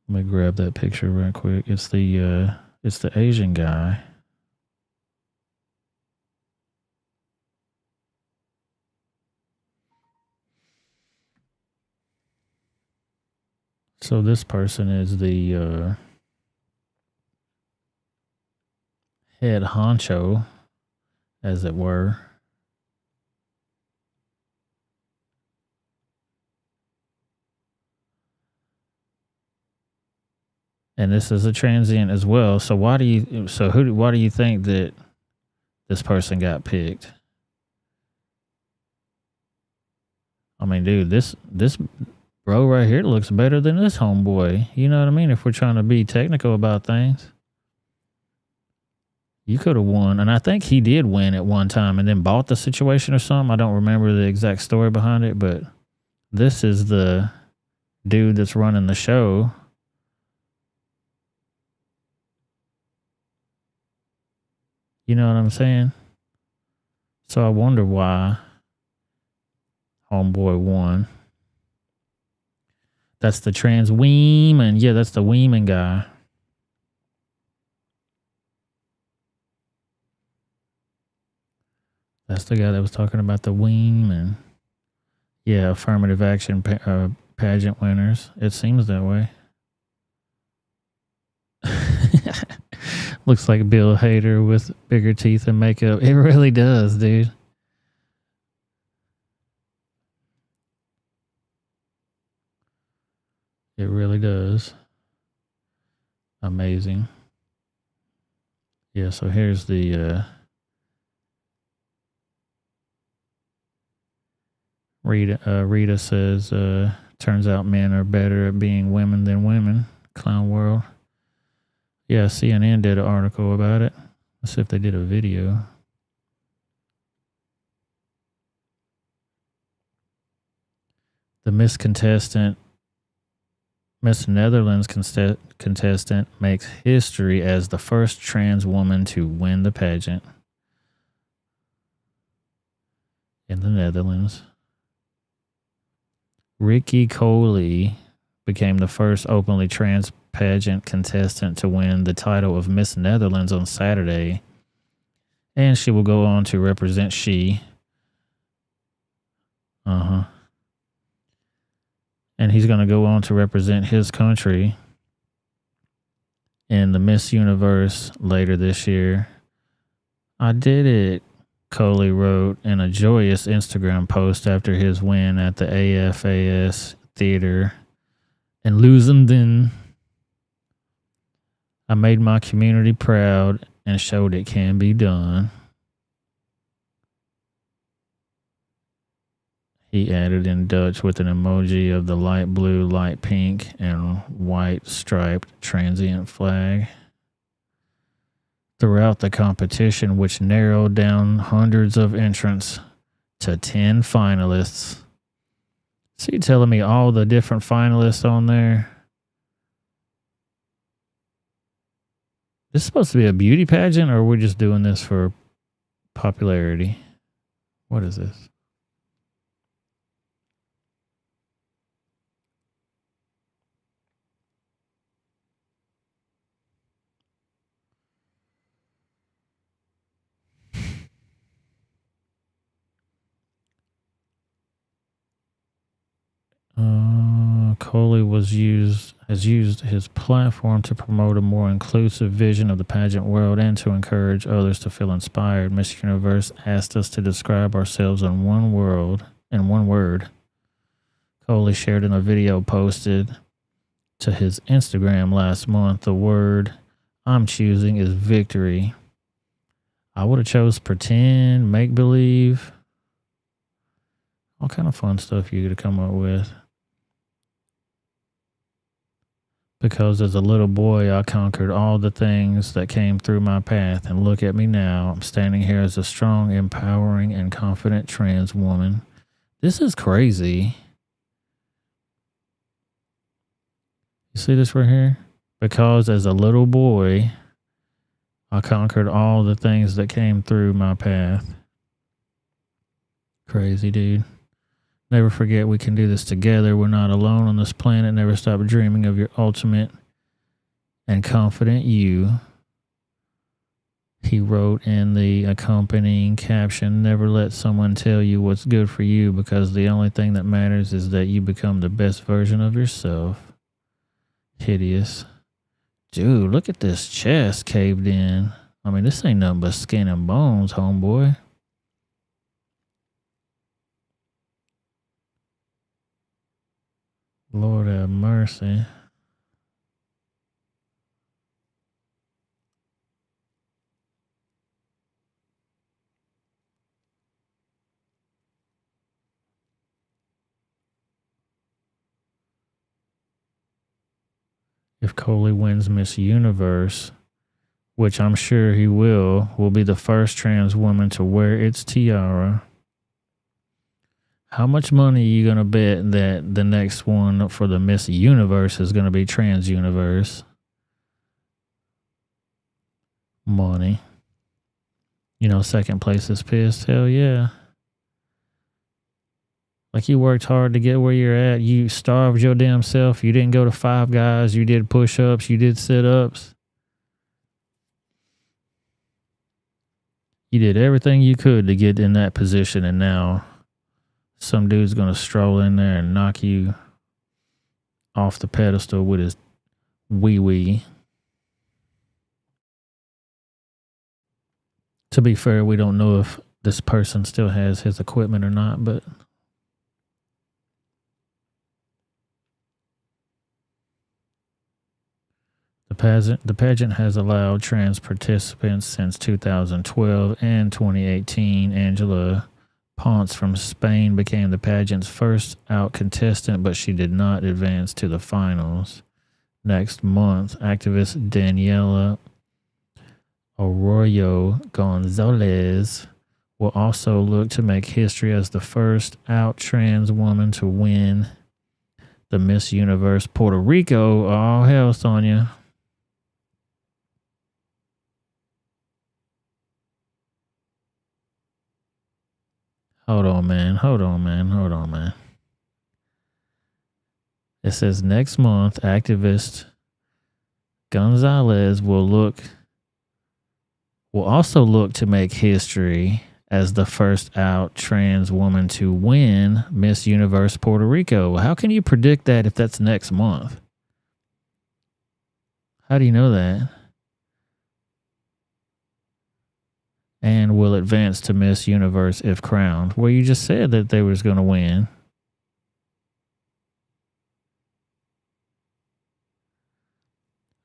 Let me grab that picture right quick. It's the Asian guy. So this person is the head honcho, as it were. And this is a transient as well. So why do you think that this person got picked? I mean, dude, this bro right here looks better than this homeboy. You know what I mean? If we're trying to be technical about things. You could have won. And I think he did win at one time and then bought the situation or something. I don't remember the exact story behind it, but this is the dude that's running the show. You know what I'm saying? So I wonder why homeboy won. That's the trans Weeman. Yeah, that's the Weeman guy. That's the guy that was talking about the Weeman. Yeah, affirmative action pageant winners. It seems that way. Looks like Bill Hader with bigger teeth and makeup. It really does, dude. It really does. Amazing. Yeah, so here's the Rita says, turns out men are better at being women than women. Clown world. Yeah, CNN did an article about it. Let's see if they did a video. The Miss Netherlands contestant makes history as the first trans woman to win the pageant in the Netherlands. Ricky Coley became the first openly trans pageant contestant to win the title of Miss Netherlands on Saturday, and she will go on to represent and he's going to go on to represent his country in the Miss Universe later this year. I did it, Coley wrote in a joyous Instagram post after his win at the AFAS Theater in Leusden. I made my community proud and showed it can be done. He added in Dutch with an emoji of the light blue, light pink, and white striped transient flag. Throughout the competition, which narrowed down hundreds of entrants to 10 finalists. So you telling me all the different finalists on there? This is supposed to be a beauty pageant, or are we just doing this for popularity? What is this? Coley has used his platform to promote a more inclusive vision of the pageant world and to encourage others to feel inspired. Miss Universe asked us to describe ourselves in one word. Coley shared in a video posted to his Instagram last month. The word I'm choosing is victory. I would have chose pretend, make believe, all kind of fun stuff you could come up with. Because as a little boy, I conquered all the things that came through my path. And look at me now. I'm standing here as a strong, empowering, and confident trans woman. This is crazy. You see this right here? Because as a little boy, I conquered all the things that came through my path. Crazy, dude. Never forget we can do this together. We're not alone on this planet. Never stop dreaming of your ultimate and confident you. He wrote in the accompanying caption, never let someone tell you what's good for you, because the only thing that matters is that you become the best version of yourself. Hideous. Dude, look at this chest caved in. I mean, this ain't nothing but skin and bones, homeboy. Lord have mercy. if Coley wins Miss Universe, which I'm sure he will be the first trans woman to wear its tiara. How much money are you going to bet that the next one for the Miss Universe is going to be Trans Universe? Money. You know, second place is pissed. Hell yeah. Like, you worked hard to get where you're at. You starved your damn self. You didn't go to Five Guys. You did push-ups. You did sit-ups. You did everything you could to get in that position, and now some dude's going to stroll in there and knock you off the pedestal with his wee-wee. To be fair, we don't know if this person still has his equipment or not, but the pageant has allowed trans participants since 2012 and 2018. Angela Ponce from Spain became the pageant's first out contestant, but she did not advance to the finals. Next month, activist Daniela Arroyo Gonzalez will also look to make history as the first out trans woman to win the Miss Universe Puerto Rico. Oh, hell, Sonia. Hold on, man. It says next month, activist Gonzalez will also look to make history as the first out trans woman to win Miss Universe Puerto Rico. How can you predict that if that's next month? How do you know that? And will advance to Miss Universe if crowned. Well, you just said that they was going to win.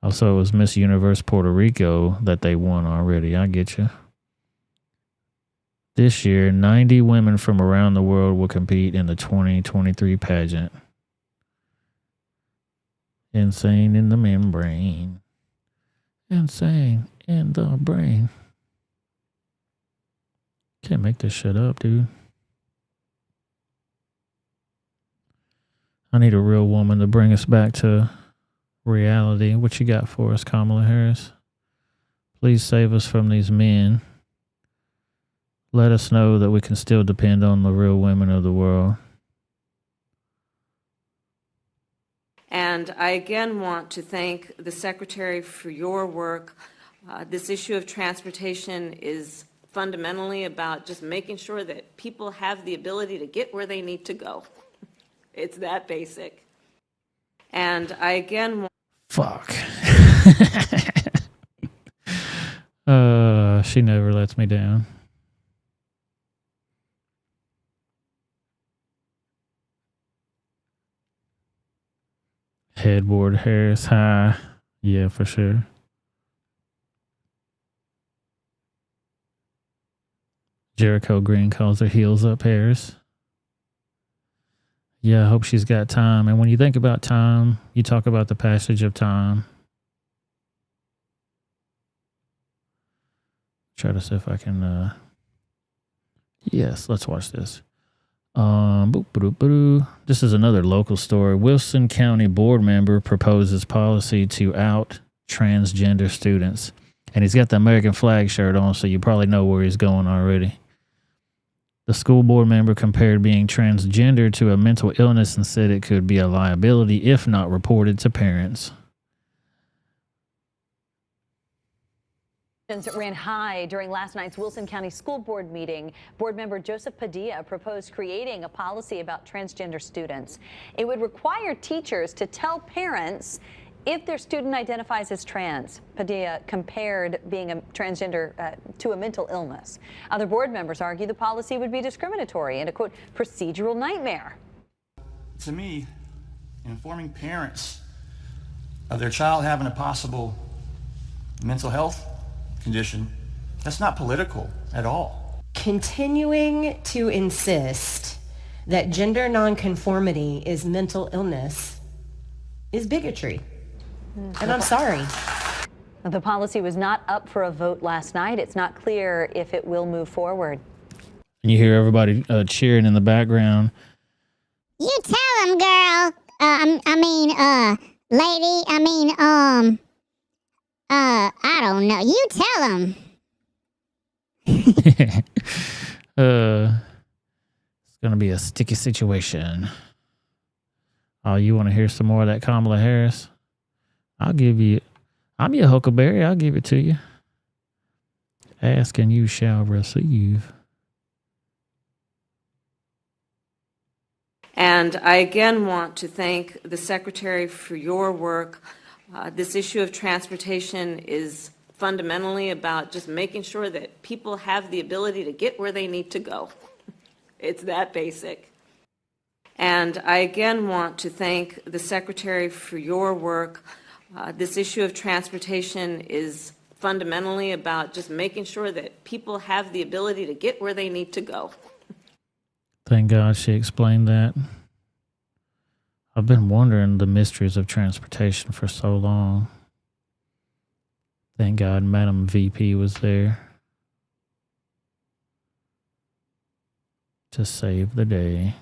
Also, it was Miss Universe Puerto Rico that they won already. I get you. This year, 90 women from around the world will compete in the 2023 pageant. Insane in the membrane. Insane in the brain. Can't make this shit up, dude. I need a real woman to bring us back to reality. What you got for us, Kamala Harris? Please save us from these men. Let us know that we can still depend on the real women of the world. And I again want to thank the Secretary for your work. This issue of transportation is fundamentally about just making sure that people have the ability to get where they need to go. It's that basic. And I again want... Fuck. She never lets me down. Headboard Harris high. Yeah, for sure. Jericho Green calls her heels up Harris. Yeah, I hope she's got time. And when you think about time, you talk about the passage of time. Try to see if I can... Yes, let's watch this. This is another local story. Wilson County board member proposes policy to out transgender students. And he's got the American flag shirt on, so you probably know where he's going already. The school board member compared being transgender to a mental illness and said it could be a liability if not reported to parents. Ran high during last night's Wilson County School Board meeting. Board member Joseph Padilla proposed creating a policy about transgender students. It would require teachers to tell parents if their student identifies as trans. Padilla compared being a transgender to a mental illness. Other board members argue the policy would be discriminatory and a, quote, procedural nightmare. To me, informing parents of their child having a possible mental health condition, that's not political at all. Continuing to insist that gender nonconformity is mental illness is bigotry. And I'm sorry. The policy was not up for a vote last night. It's not clear if it will move forward. And you hear everybody cheering in the background. You tell him, girl. Lady. I don't know. You tell him. It's gonna be a sticky situation. Oh, you want to hear some more of that Kamala Harris? I'm your huckleberry. I'll give it to you. Ask and you shall receive. And I again want to thank the Secretary for your work. This issue of transportation is fundamentally about just making sure that people have the ability to get where they need to go. It's that basic. And I again want to thank the Secretary for your work. This issue of transportation is fundamentally about just making sure that people have the ability to get where they need to go. Thank God she explained that. I've been wondering the mysteries of transportation for so long. Thank God Madam VP was there to save the day.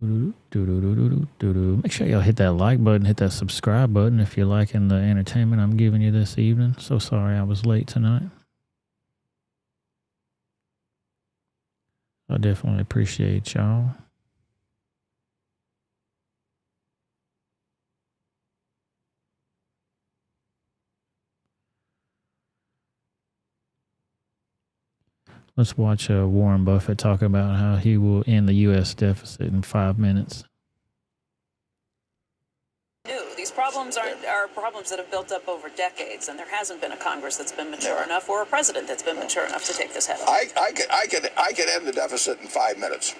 Make sure y'all hit that like button, hit that subscribe button if you're liking the entertainment I'm giving you this evening. So sorry I was late tonight. I definitely appreciate y'all. Let's watch Warren Buffett talk about how he will end the U.S. deficit in 5 minutes. These problems are problems that have built up over decades, and there hasn't been a Congress that's been mature enough or a president that's been mature enough to take this head on. I could end the deficit in 5 minutes.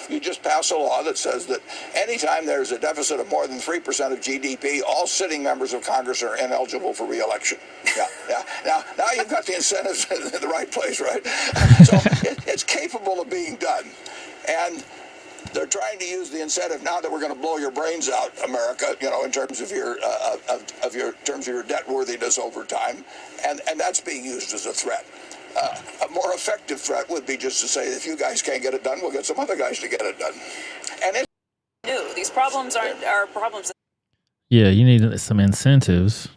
You just pass a law that says that anytime there's a deficit of more than 3% of GDP, all sitting members of Congress are ineligible for re-election. Yeah. Now you've got the incentives in the right place, right? So it's capable of being done. And they're trying to use the incentive now that we're going to blow your brains out, America, in terms of your debt worthiness over time, and that's being used as a threat. A more effective threat would be just to say, if you guys can't get it done, we'll get some other guys to get it done. And these problems are problems. Yeah, you need some incentives.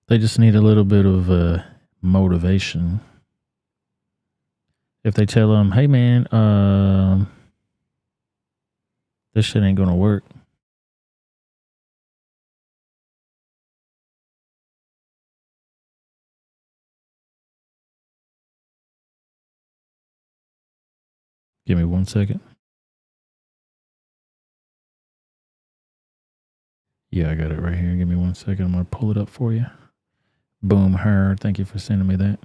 They just need a little bit of motivation. If they tell them, hey man, this shit ain't gonna work. Give me 1 second. Yeah, I got it right here. Give me 1 second. I'm gonna pull it up for you. Boom, her. Thank you for sending me that.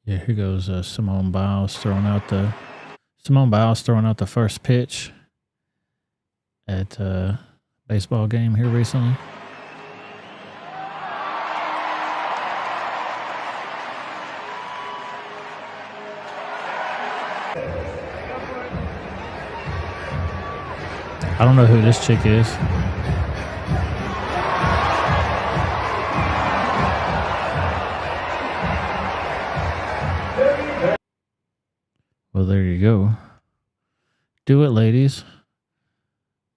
Yeah, here goes Simone Biles throwing out the first pitch at a baseball game here recently. I don't know who this chick is. Well, there you go. Do it, ladies.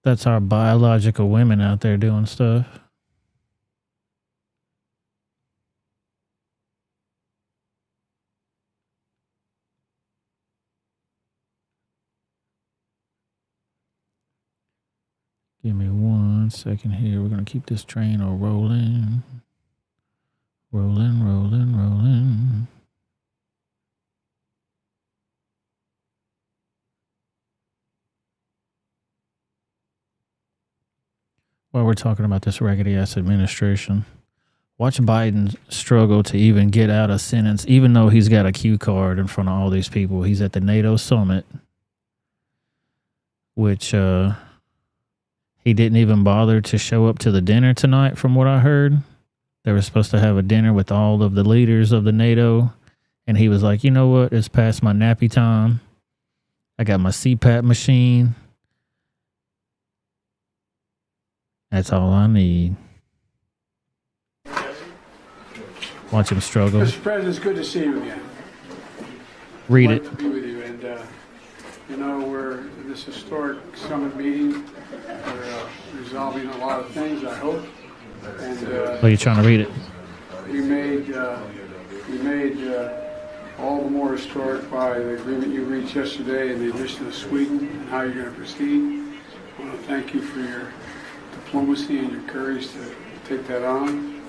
That's our biological women out there doing stuff. Give me 1 second here. We're going to keep this train rolling. Rolling. While we're talking about this raggedy ass administration, watch Biden struggle to even get out a sentence, even though he's got a cue card in front of all these people. He's at the NATO summit which he didn't even bother to show up to the dinner tonight, from what I heard. They were supposed to have a dinner with all of the leaders of the NATO, and he was like, you know what, it's past my nappy time. I got my CPAP machine. That's all I need. Watch him struggle. Mr. President, it's good to see you again. Read I'd it. like to be with you, and you know, we're this historic summit meeting. We're resolving a lot of things, I hope. And Well, you're trying to read it. we made all the more historic by the agreement you reached yesterday and the addition of Sweden and how you're going to proceed. I want to thank you for your diplomacy and your courage to take that on.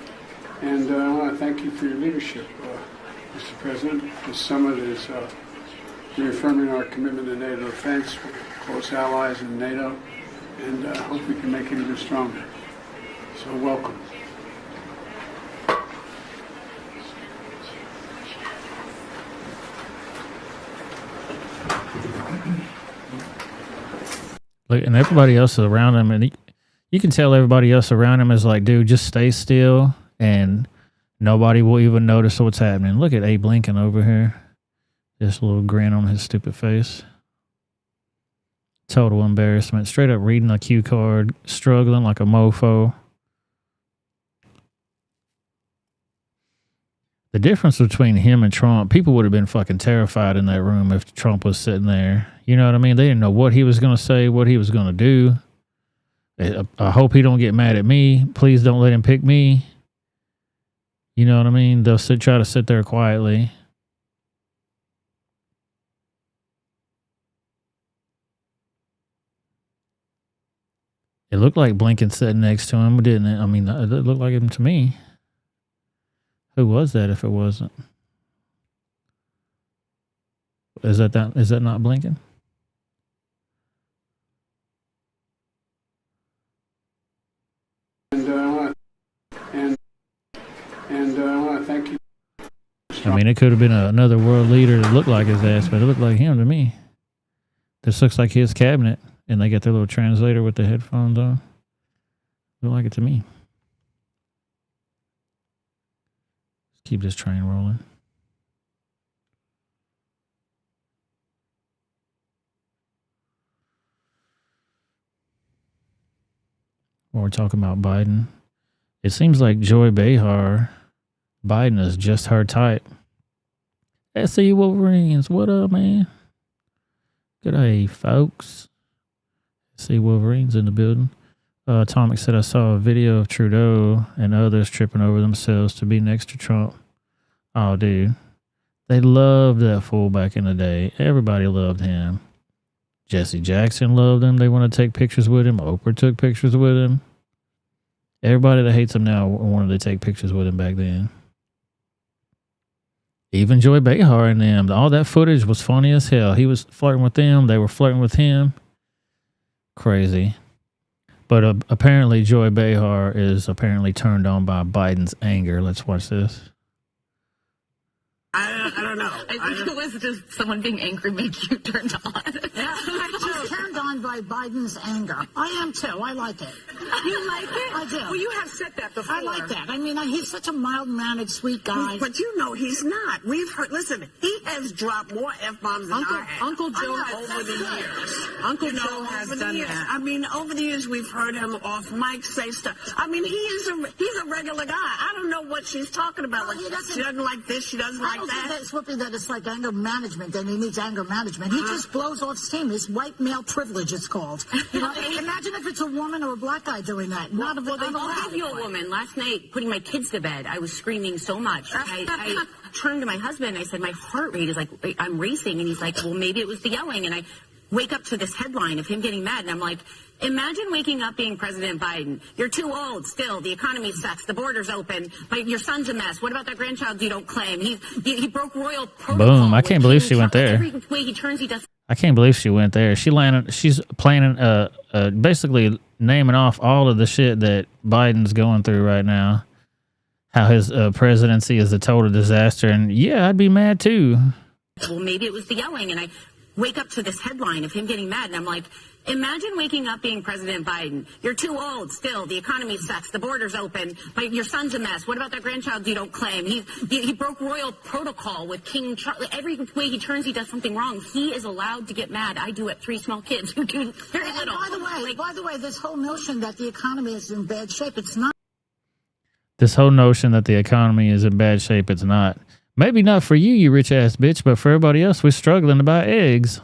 And I want to thank you for your leadership, Mr. President. This summit is reaffirming our commitment to NATO defense. We're close allies in NATO, and I hope we can make it even stronger. So welcome. Look, and everybody else around him, and you can tell everybody else around him is like, dude, just stay still, and nobody will even notice what's happening. Look at Abe Lincoln over here. Just a little grin on his stupid face. Total embarrassment. Straight up reading a cue card, struggling like a mofo. The difference between him and Trump, people would have been fucking terrified in that room if Trump was sitting there. You know what I mean? They didn't know what he was going to say, what he was going to do. I hope he don't get mad at me. Please don't let him pick me. You know what I mean? They'll try to sit there quietly. It looked like Blinken sitting next to him, didn't it? I mean, it looked like him to me. Who was that if it wasn't? Is that not Blinken? And I want to thank you. I mean, it could have been another world leader that looked like his ass, but it looked like him to me. This looks like his cabinet, and they got their little translator with the headphones on. Look like it to me. Let's keep this train rolling. While we're talking about Biden, it seems like Joy Behar, Biden is just her type. SC Wolverines, what up, man? Good day, folks. SC Wolverines in the building. Atomic said, I saw a video of Trudeau and others tripping over themselves to be next to Trump. Oh, dude. They loved that fool back in the day. Everybody loved him. Jesse Jackson loved him. They want to take pictures with him. Oprah took pictures with him. Everybody that hates him now wanted to take pictures with him back then. Even Joy Behar and them. All that footage was funny as hell. He was flirting with them. They were flirting with him. Crazy. But apparently Joy Behar is apparently turned on by Biden's anger. Let's watch this. I don't know. I think it was just someone being angry make you turned on. Yeah, I'm turned on by Biden's anger. I am too. I like it. You like it? I do. Well, you have said that before. I like that. I mean, he's such a mild-mannered, sweet guy. But you know he's not. We've heard, listen, he has dropped more F-bombs than I have. Uncle Joe over the years. Uncle Joe has done that. I mean, over the years, we've heard him off mic say stuff. I mean, he's a regular guy. I don't know what she's talking about. Like, she doesn't like this, she doesn't like that. I don't think it's Whoopi that it's like anger management, and he needs anger management. He just blows off steam. His white male privilege, it's called. You know, imagine if it's a woman or a black guy doing that. Well, I'll give you a woman. Last night, putting my kids to bed, I was screaming so much. I turned to my husband, and I said, my heart rate is like, I'm racing. And he's like, well, maybe it was the yelling. And I wake up to this headline of him getting mad. And I'm like, imagine waking up being President Biden. You're too old still. The economy sucks. The border's open. But your son's a mess. What about that grandchild you don't claim? He broke royal protocol. Boom. I can't believe she went there. Every way he turns, he does. I can't believe she went there. She's planning, basically naming off all of the shit that Biden's going through right now. How his presidency is a total disaster. And yeah, I'd be mad too. Well, maybe it was the yelling. And I wake up to this headline of him getting mad. And I'm like, imagine waking up being President Biden. You're too old still. The economy sucks. The border's open. But your son's a mess. What about that grandchild you don't claim? He broke royal protocol with King Charles. Every way he turns, he does something wrong. He is allowed to get mad. I do at 3 small kids who do very little. By the way, this whole notion that the economy is in bad shape, it's not. This whole notion that the economy is in bad shape, it's not. Maybe not for you, you rich ass bitch, but for everybody else, we're struggling to buy eggs.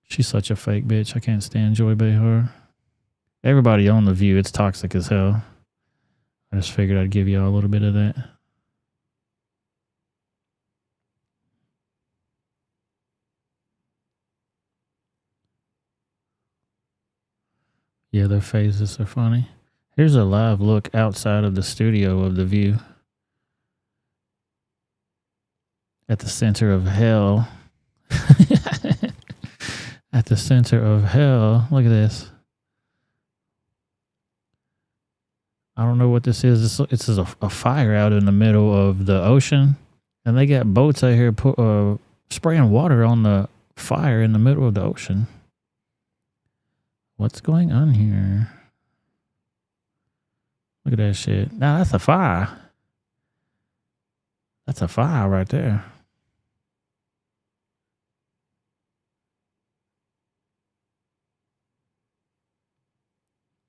She's such a fake bitch. I can't stand Joy Behar. Everybody on The View, it's toxic as hell. I just figured I'd give y'all a little bit of that. Yeah, their faces are funny. Here's a live look outside of the studio of The View. At the center of hell. At the center of hell. Look at this. I don't know what this is. It's a fire out in the middle of the ocean. And they got boats out here spraying water on the fire in the middle of the ocean. What's going on here? Look at that shit. Now that's a fire. That's a fire right there.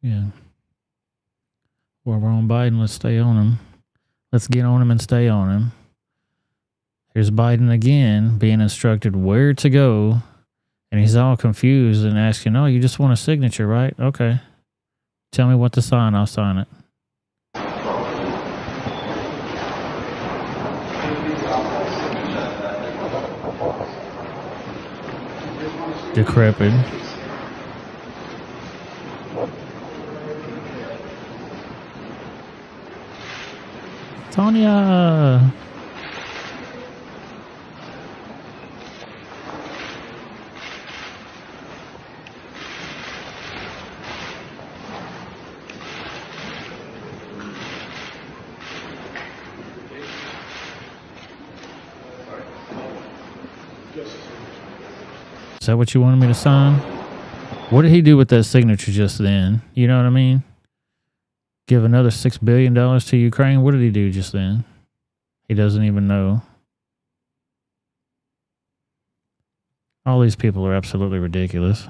Yeah. Well, we're on Biden. Let's stay on him. Let's get on him and stay on him. Here's Biden again being instructed where to go. And he's all confused and asking, oh, you just want a signature, right? Okay. Tell me what to sign. I'll sign it. Decrepit. Tanya. Is that what you wanted me to sign? What did he do with that signature just then? You know what I mean? Give another $6 billion to Ukraine? What did he do just then? He doesn't even know. All these people are absolutely ridiculous.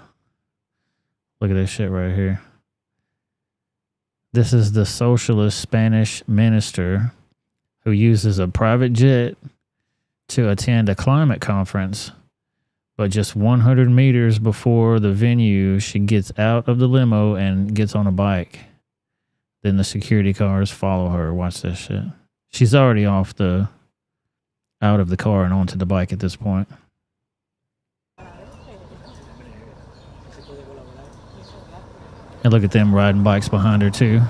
Look at this shit right here. This is the socialist Spanish minister who uses a private jet to attend a climate conference. But just 100 meters before the venue, she gets out of the limo and gets on a bike. Then the security cars follow her. Watch this shit. She's already out of the car and onto the bike at this point. And look at them riding bikes behind her too.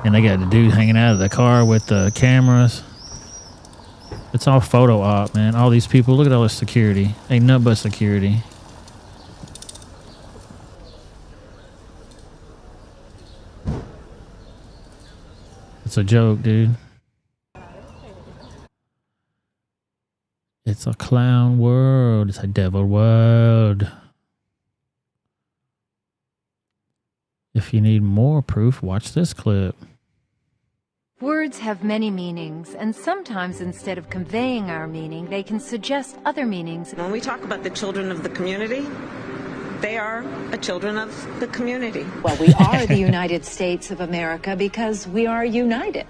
And they got the dude hanging out of the car with the cameras. It's all photo op, man. All these people, look at all this security. Ain't nothing but security. It's a joke, dude. It's a clown world. It's a devil world. If you need more proof, watch this clip. Words have many meanings, and sometimes instead of conveying our meaning, they can suggest other meanings. When we talk about the children of the community, they are children of the community. Well, we are the United States of America because we are united.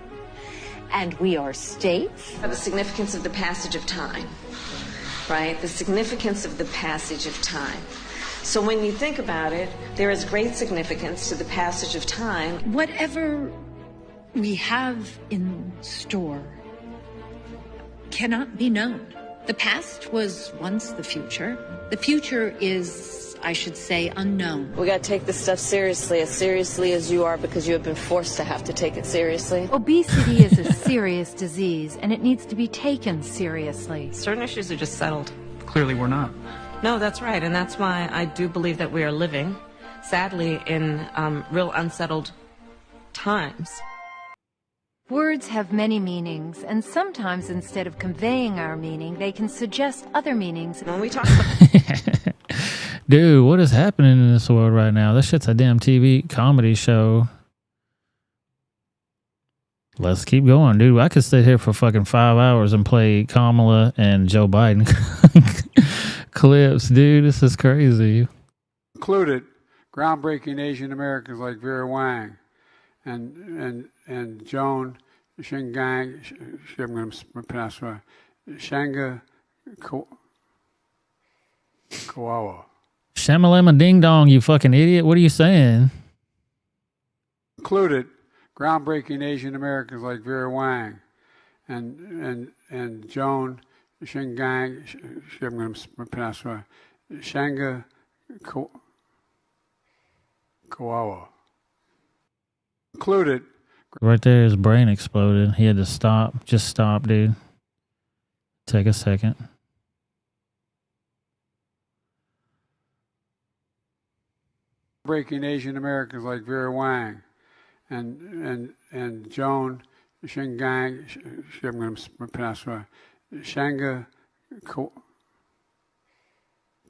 And we are states. The significance of the passage of time, right? The significance of the passage of time. So when you think about it, there is great significance to the passage of time. Whatever we have in store cannot be known. The past was once the future. The future is, I should say, unknown. We got to take this stuff seriously as you are, because you have been forced to have to take it seriously. Obesity is a serious disease, and it needs to be taken seriously. Certain issues are just settled. Clearly we're not. No, that's right, and that's why I do believe that we are living, sadly, in real unsettled times. Words have many meanings, and sometimes instead of conveying our meaning, they can suggest other meanings. When we talk about Dude, what is happening in this world right now? This shit's a damn TV comedy show. Let's keep going, dude. I could sit here for fucking 5 hours and play Kamala and Joe Biden clips, dude. This is crazy. Included groundbreaking Asian Americans like Vera Wang and Joan Shingang, I'm going to pronounce right, Shanga Kawawa. Shamalama ding dong, you fucking idiot. What are you saying? Included groundbreaking Asian Americans like Vera Wang and Joan Shingang, I'm going to pronounce right, Shanga Kawawa. Included. Right there, his brain exploded. He had to stop. Just stop, dude. Take a second. Breaking Asian Americans like Vera Wang and Joan Shingang, I'm going to pronounce right, Shanga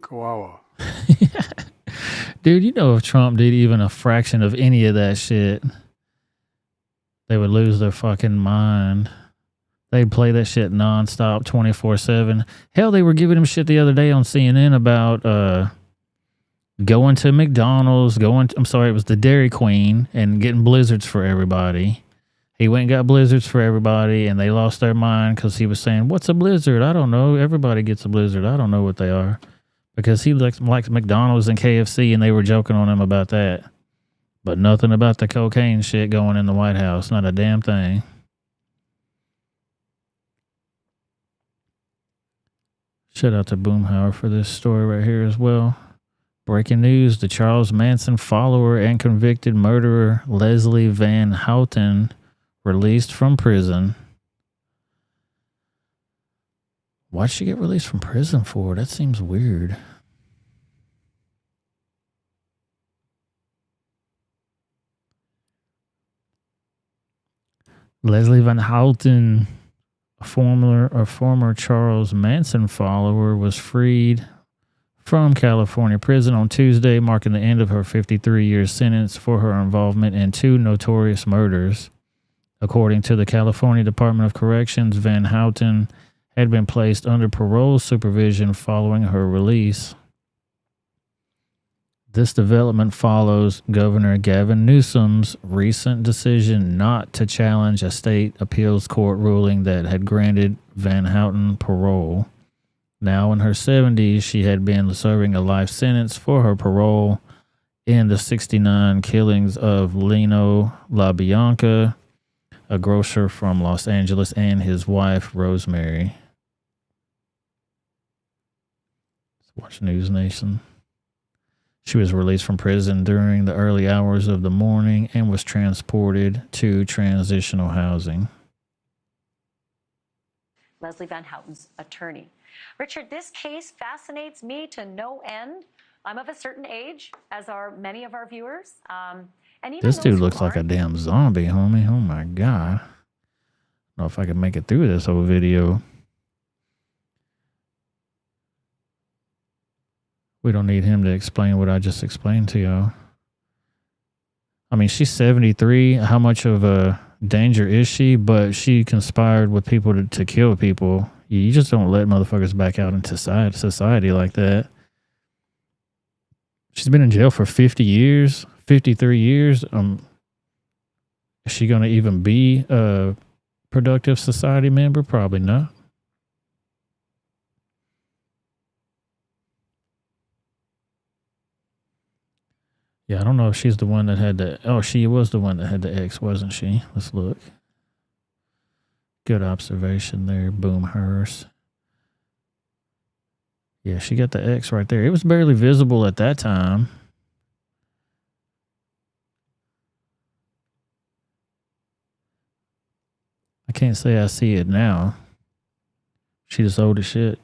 Kawawa. Dude, you know if Trump did even a fraction of any of that shit, they would lose their fucking mind. They'd play that shit nonstop, 24/7. Hell, they were giving him shit the other day on CNN about going to McDonald's, it was the Dairy Queen, and getting blizzards for everybody. He went and got blizzards for everybody, and they lost their mind because he was saying, "What's a blizzard? I don't know. Everybody gets a blizzard. I don't know what they are." Because he likes McDonald's and KFC, and they were joking on him about that. But nothing about the cocaine shit going in the White House. Not a damn thing. Shout out to Boomhauer for this story right here as well. Breaking news, the Charles Manson follower and convicted murderer Leslie Van Houten released from prison. Why'd she get released from prison for? That seems weird. Leslie Van Houten, a former Charles Manson follower, was freed from California prison on Tuesday, marking the end of her 53-year sentence for her involvement in 2 notorious murders. According to the California Department of Corrections, Van Houten had been placed under parole supervision following her release. This development follows Governor Gavin Newsom's recent decision not to challenge a state appeals court ruling that had granted Van Houten parole. Now in her 70s, she had been serving a life sentence for her parole in the 1969 killings of Lino LaBianca, a grocer from Los Angeles, and his wife, Rosemary. Let's watch News Nation. She was released from prison during the early hours of the morning and was transported to transitional housing. Leslie Van Houten's attorney. Richard, this case fascinates me to no end. I'm of a certain age, as are many of our viewers. And even This those dude who looks like a aren't. damn zombie, homie. Oh my God. I don't know if I can make it through this whole video. We don't need him to explain what I just explained to y'all. I mean, she's 73. How much of a danger is she? But she conspired with people to kill people. You just don't let motherfuckers back out into society like that. She's been in jail for 50 years, 53 years. Is she going to even be a productive society member? Probably not. Yeah, I don't know if she's the one that had the... Oh, she was the one that had the X, wasn't she? Let's look. Good observation there, Boomhauer. Yeah, she got the X right there. It was barely visible at that time. I can't say I see it now. She just old as shit.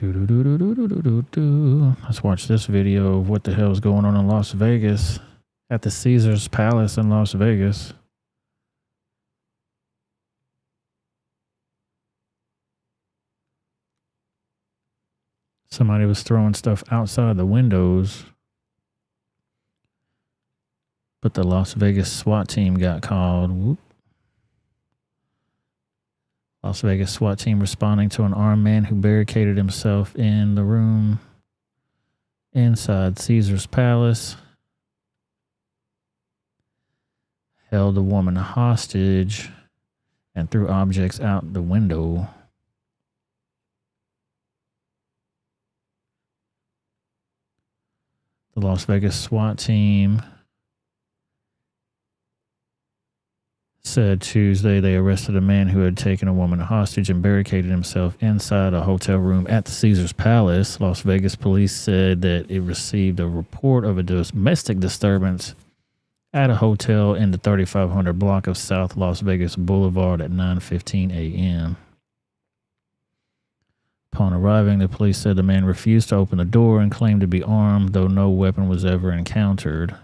Let's watch this video of what the hell is going on in Las Vegas at the Caesars Palace in Las Vegas. Somebody was throwing stuff outside the windows, but the Las Vegas SWAT team got called. Whoop. Las Vegas SWAT team responding to an armed man who barricaded himself in the room inside Caesars Palace. Held the woman hostage and threw objects out the window. The Las Vegas SWAT team said Tuesday they arrested a man who had taken a woman hostage and barricaded himself inside a hotel room at the Caesars Palace. Las Vegas police said that it received a report of a domestic disturbance at a hotel in the 3500 block of South Las Vegas Boulevard at 9:15 a.m. Upon arriving, the police said the man refused to open the door and claimed to be armed, though no weapon was ever encountered.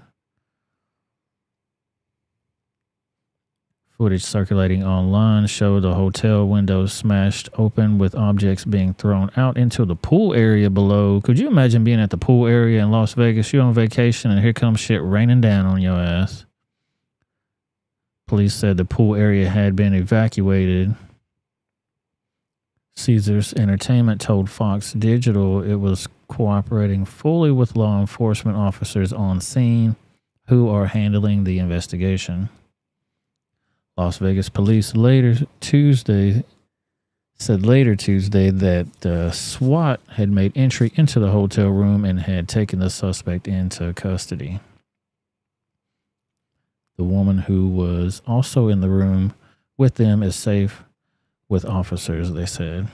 Footage circulating online showed the hotel windows smashed open with objects being thrown out into the pool area below. Could you imagine being at the pool area in Las Vegas? You're on vacation and here comes shit raining down on your ass. Police said the pool area had been evacuated. Caesars Entertainment told Fox Digital it was cooperating fully with law enforcement officers on scene who are handling the investigation. Las Vegas police said later Tuesday that SWAT had made entry into the hotel room and had taken the suspect into custody. The woman who was also in the room with them is safe with officers, they said.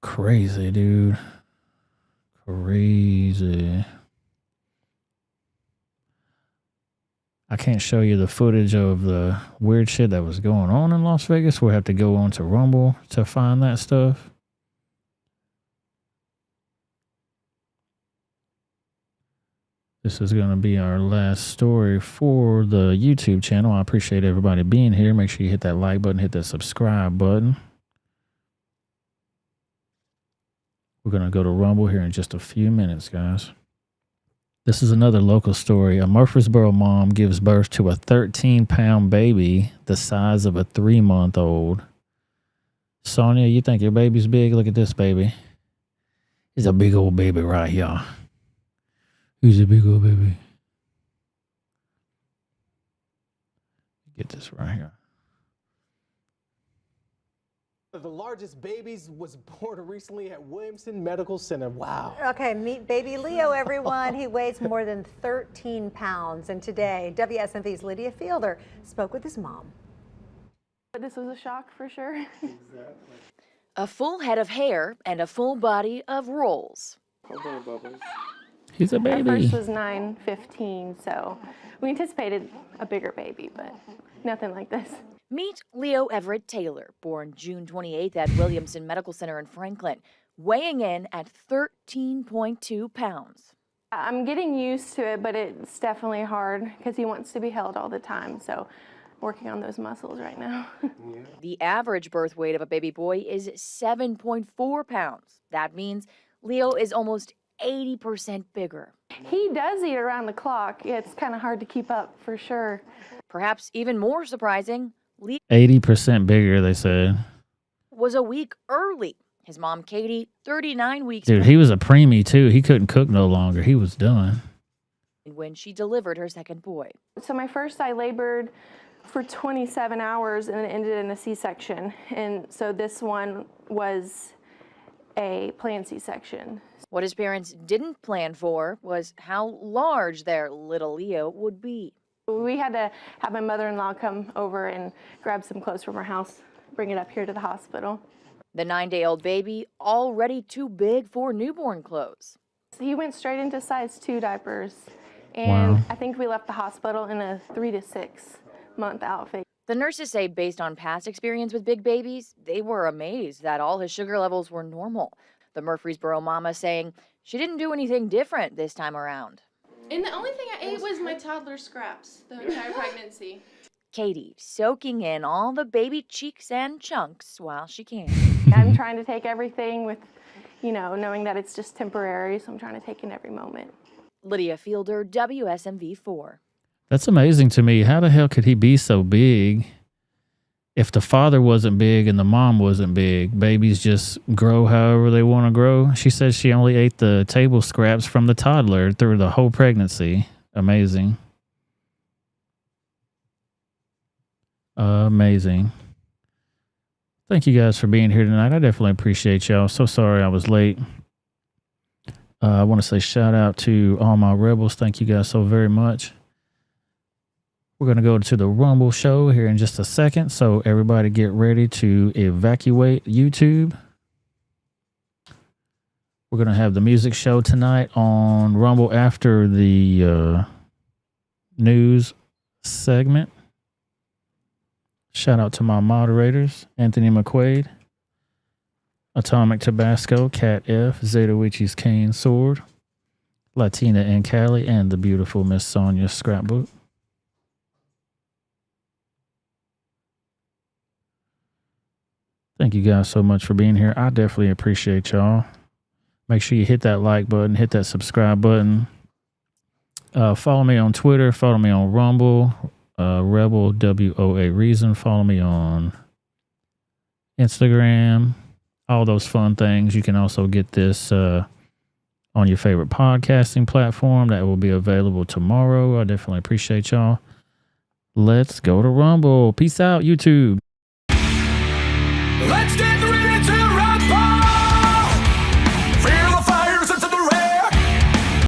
Crazy, dude. Crazy. I can't show you the footage of the weird shit that was going on in Las Vegas. We'll have to go on to Rumble to find that stuff. This is going to be our last story for the YouTube channel. I appreciate everybody being here. Make sure you hit that like button, hit that subscribe button. We're going to go to Rumble here in just a few minutes, guys. This is another local story. A Murfreesboro mom gives birth to a 13-pound baby the size of a 3-month-old. Sonia, you think your baby's big? Look at this baby. It's a big old baby right here. Who's a big old baby? Get this right here. The largest babies was born recently at Williamson Medical Center. Wow. Okay, meet baby Leo, everyone. He weighs more than 13 pounds. And today, WSMV's Lydia Fielder spoke with his mom. This was a shock for sure. Exactly. A full head of hair and a full body of rolls. He's a baby. Our first was 9:15, so we anticipated a bigger baby, but nothing like this. Meet Leo Everett Taylor, born June 28th at Williamson Medical Center in Franklin, weighing in at 13.2 pounds. I'm getting used to it, but it's definitely hard because he wants to be held all the time, so working on those muscles right now. The average birth weight of a baby boy is 7.4 pounds. That means Leo is almost 80% bigger. He does eat around the clock. It's kind of hard to keep up for sure. Perhaps even more surprising, Leo 80% bigger, they said. Was a week early. His mom, Katie, 39 weeks. Dude, he was a preemie too. He couldn't cook no longer. He was done. When she delivered her second boy. So my first, I labored for 27 hours and it ended in a C-section. And so this one was a planned C-section. What his parents didn't plan for was how large their little Leo would be. We had to have my mother-in-law come over and grab some clothes from our house, bring it up here to the hospital. The 9-day-old baby already too big for newborn clothes. So he went straight into size 2 diapers, and wow. I think we left the hospital in a 3 to 6 month outfit. The nurses say based on past experience with big babies, they were amazed that all his sugar levels were normal. The Murfreesboro mama saying she didn't do anything different this time around. And the only thing I ate was my toddler scraps the entire pregnancy. Katie soaking in all the baby cheeks and chunks while she can. I'm trying to take everything with, knowing that it's just temporary, so I'm trying to take in every moment. Lydia Fielder, WSMV4. That's amazing to me. How the hell could he be so big if the father wasn't big and the mom wasn't big? Babies just grow however they want to grow. She says she only ate the table scraps from the toddler through the whole pregnancy. Amazing. Amazing. Thank you guys for being here tonight. I definitely appreciate y'all. So sorry I was late. I want to say shout out to all my rebels. Thank you guys so very much. We're going to go to the Rumble show here in just a second. So everybody get ready to evacuate YouTube. We're going to have the music show tonight on Rumble after the news segment. Shout out to my moderators, Anthony McQuaid, Atomic Tabasco, Cat F, Zeta Witchy's Cane Sword, Latina and Cali, and the beautiful Miss Sonia Scrapbook. Thank you guys so much for being here. I definitely appreciate y'all. Make sure you hit that like button, hit that subscribe button. Follow me on Twitter, follow me on Rumble, Rebel WOA Reason. Follow me on Instagram, all those fun things. You can also get this on your favorite podcasting platform. That will be available tomorrow. I definitely appreciate y'all. Let's go to Rumble. Peace out, YouTube. Let's get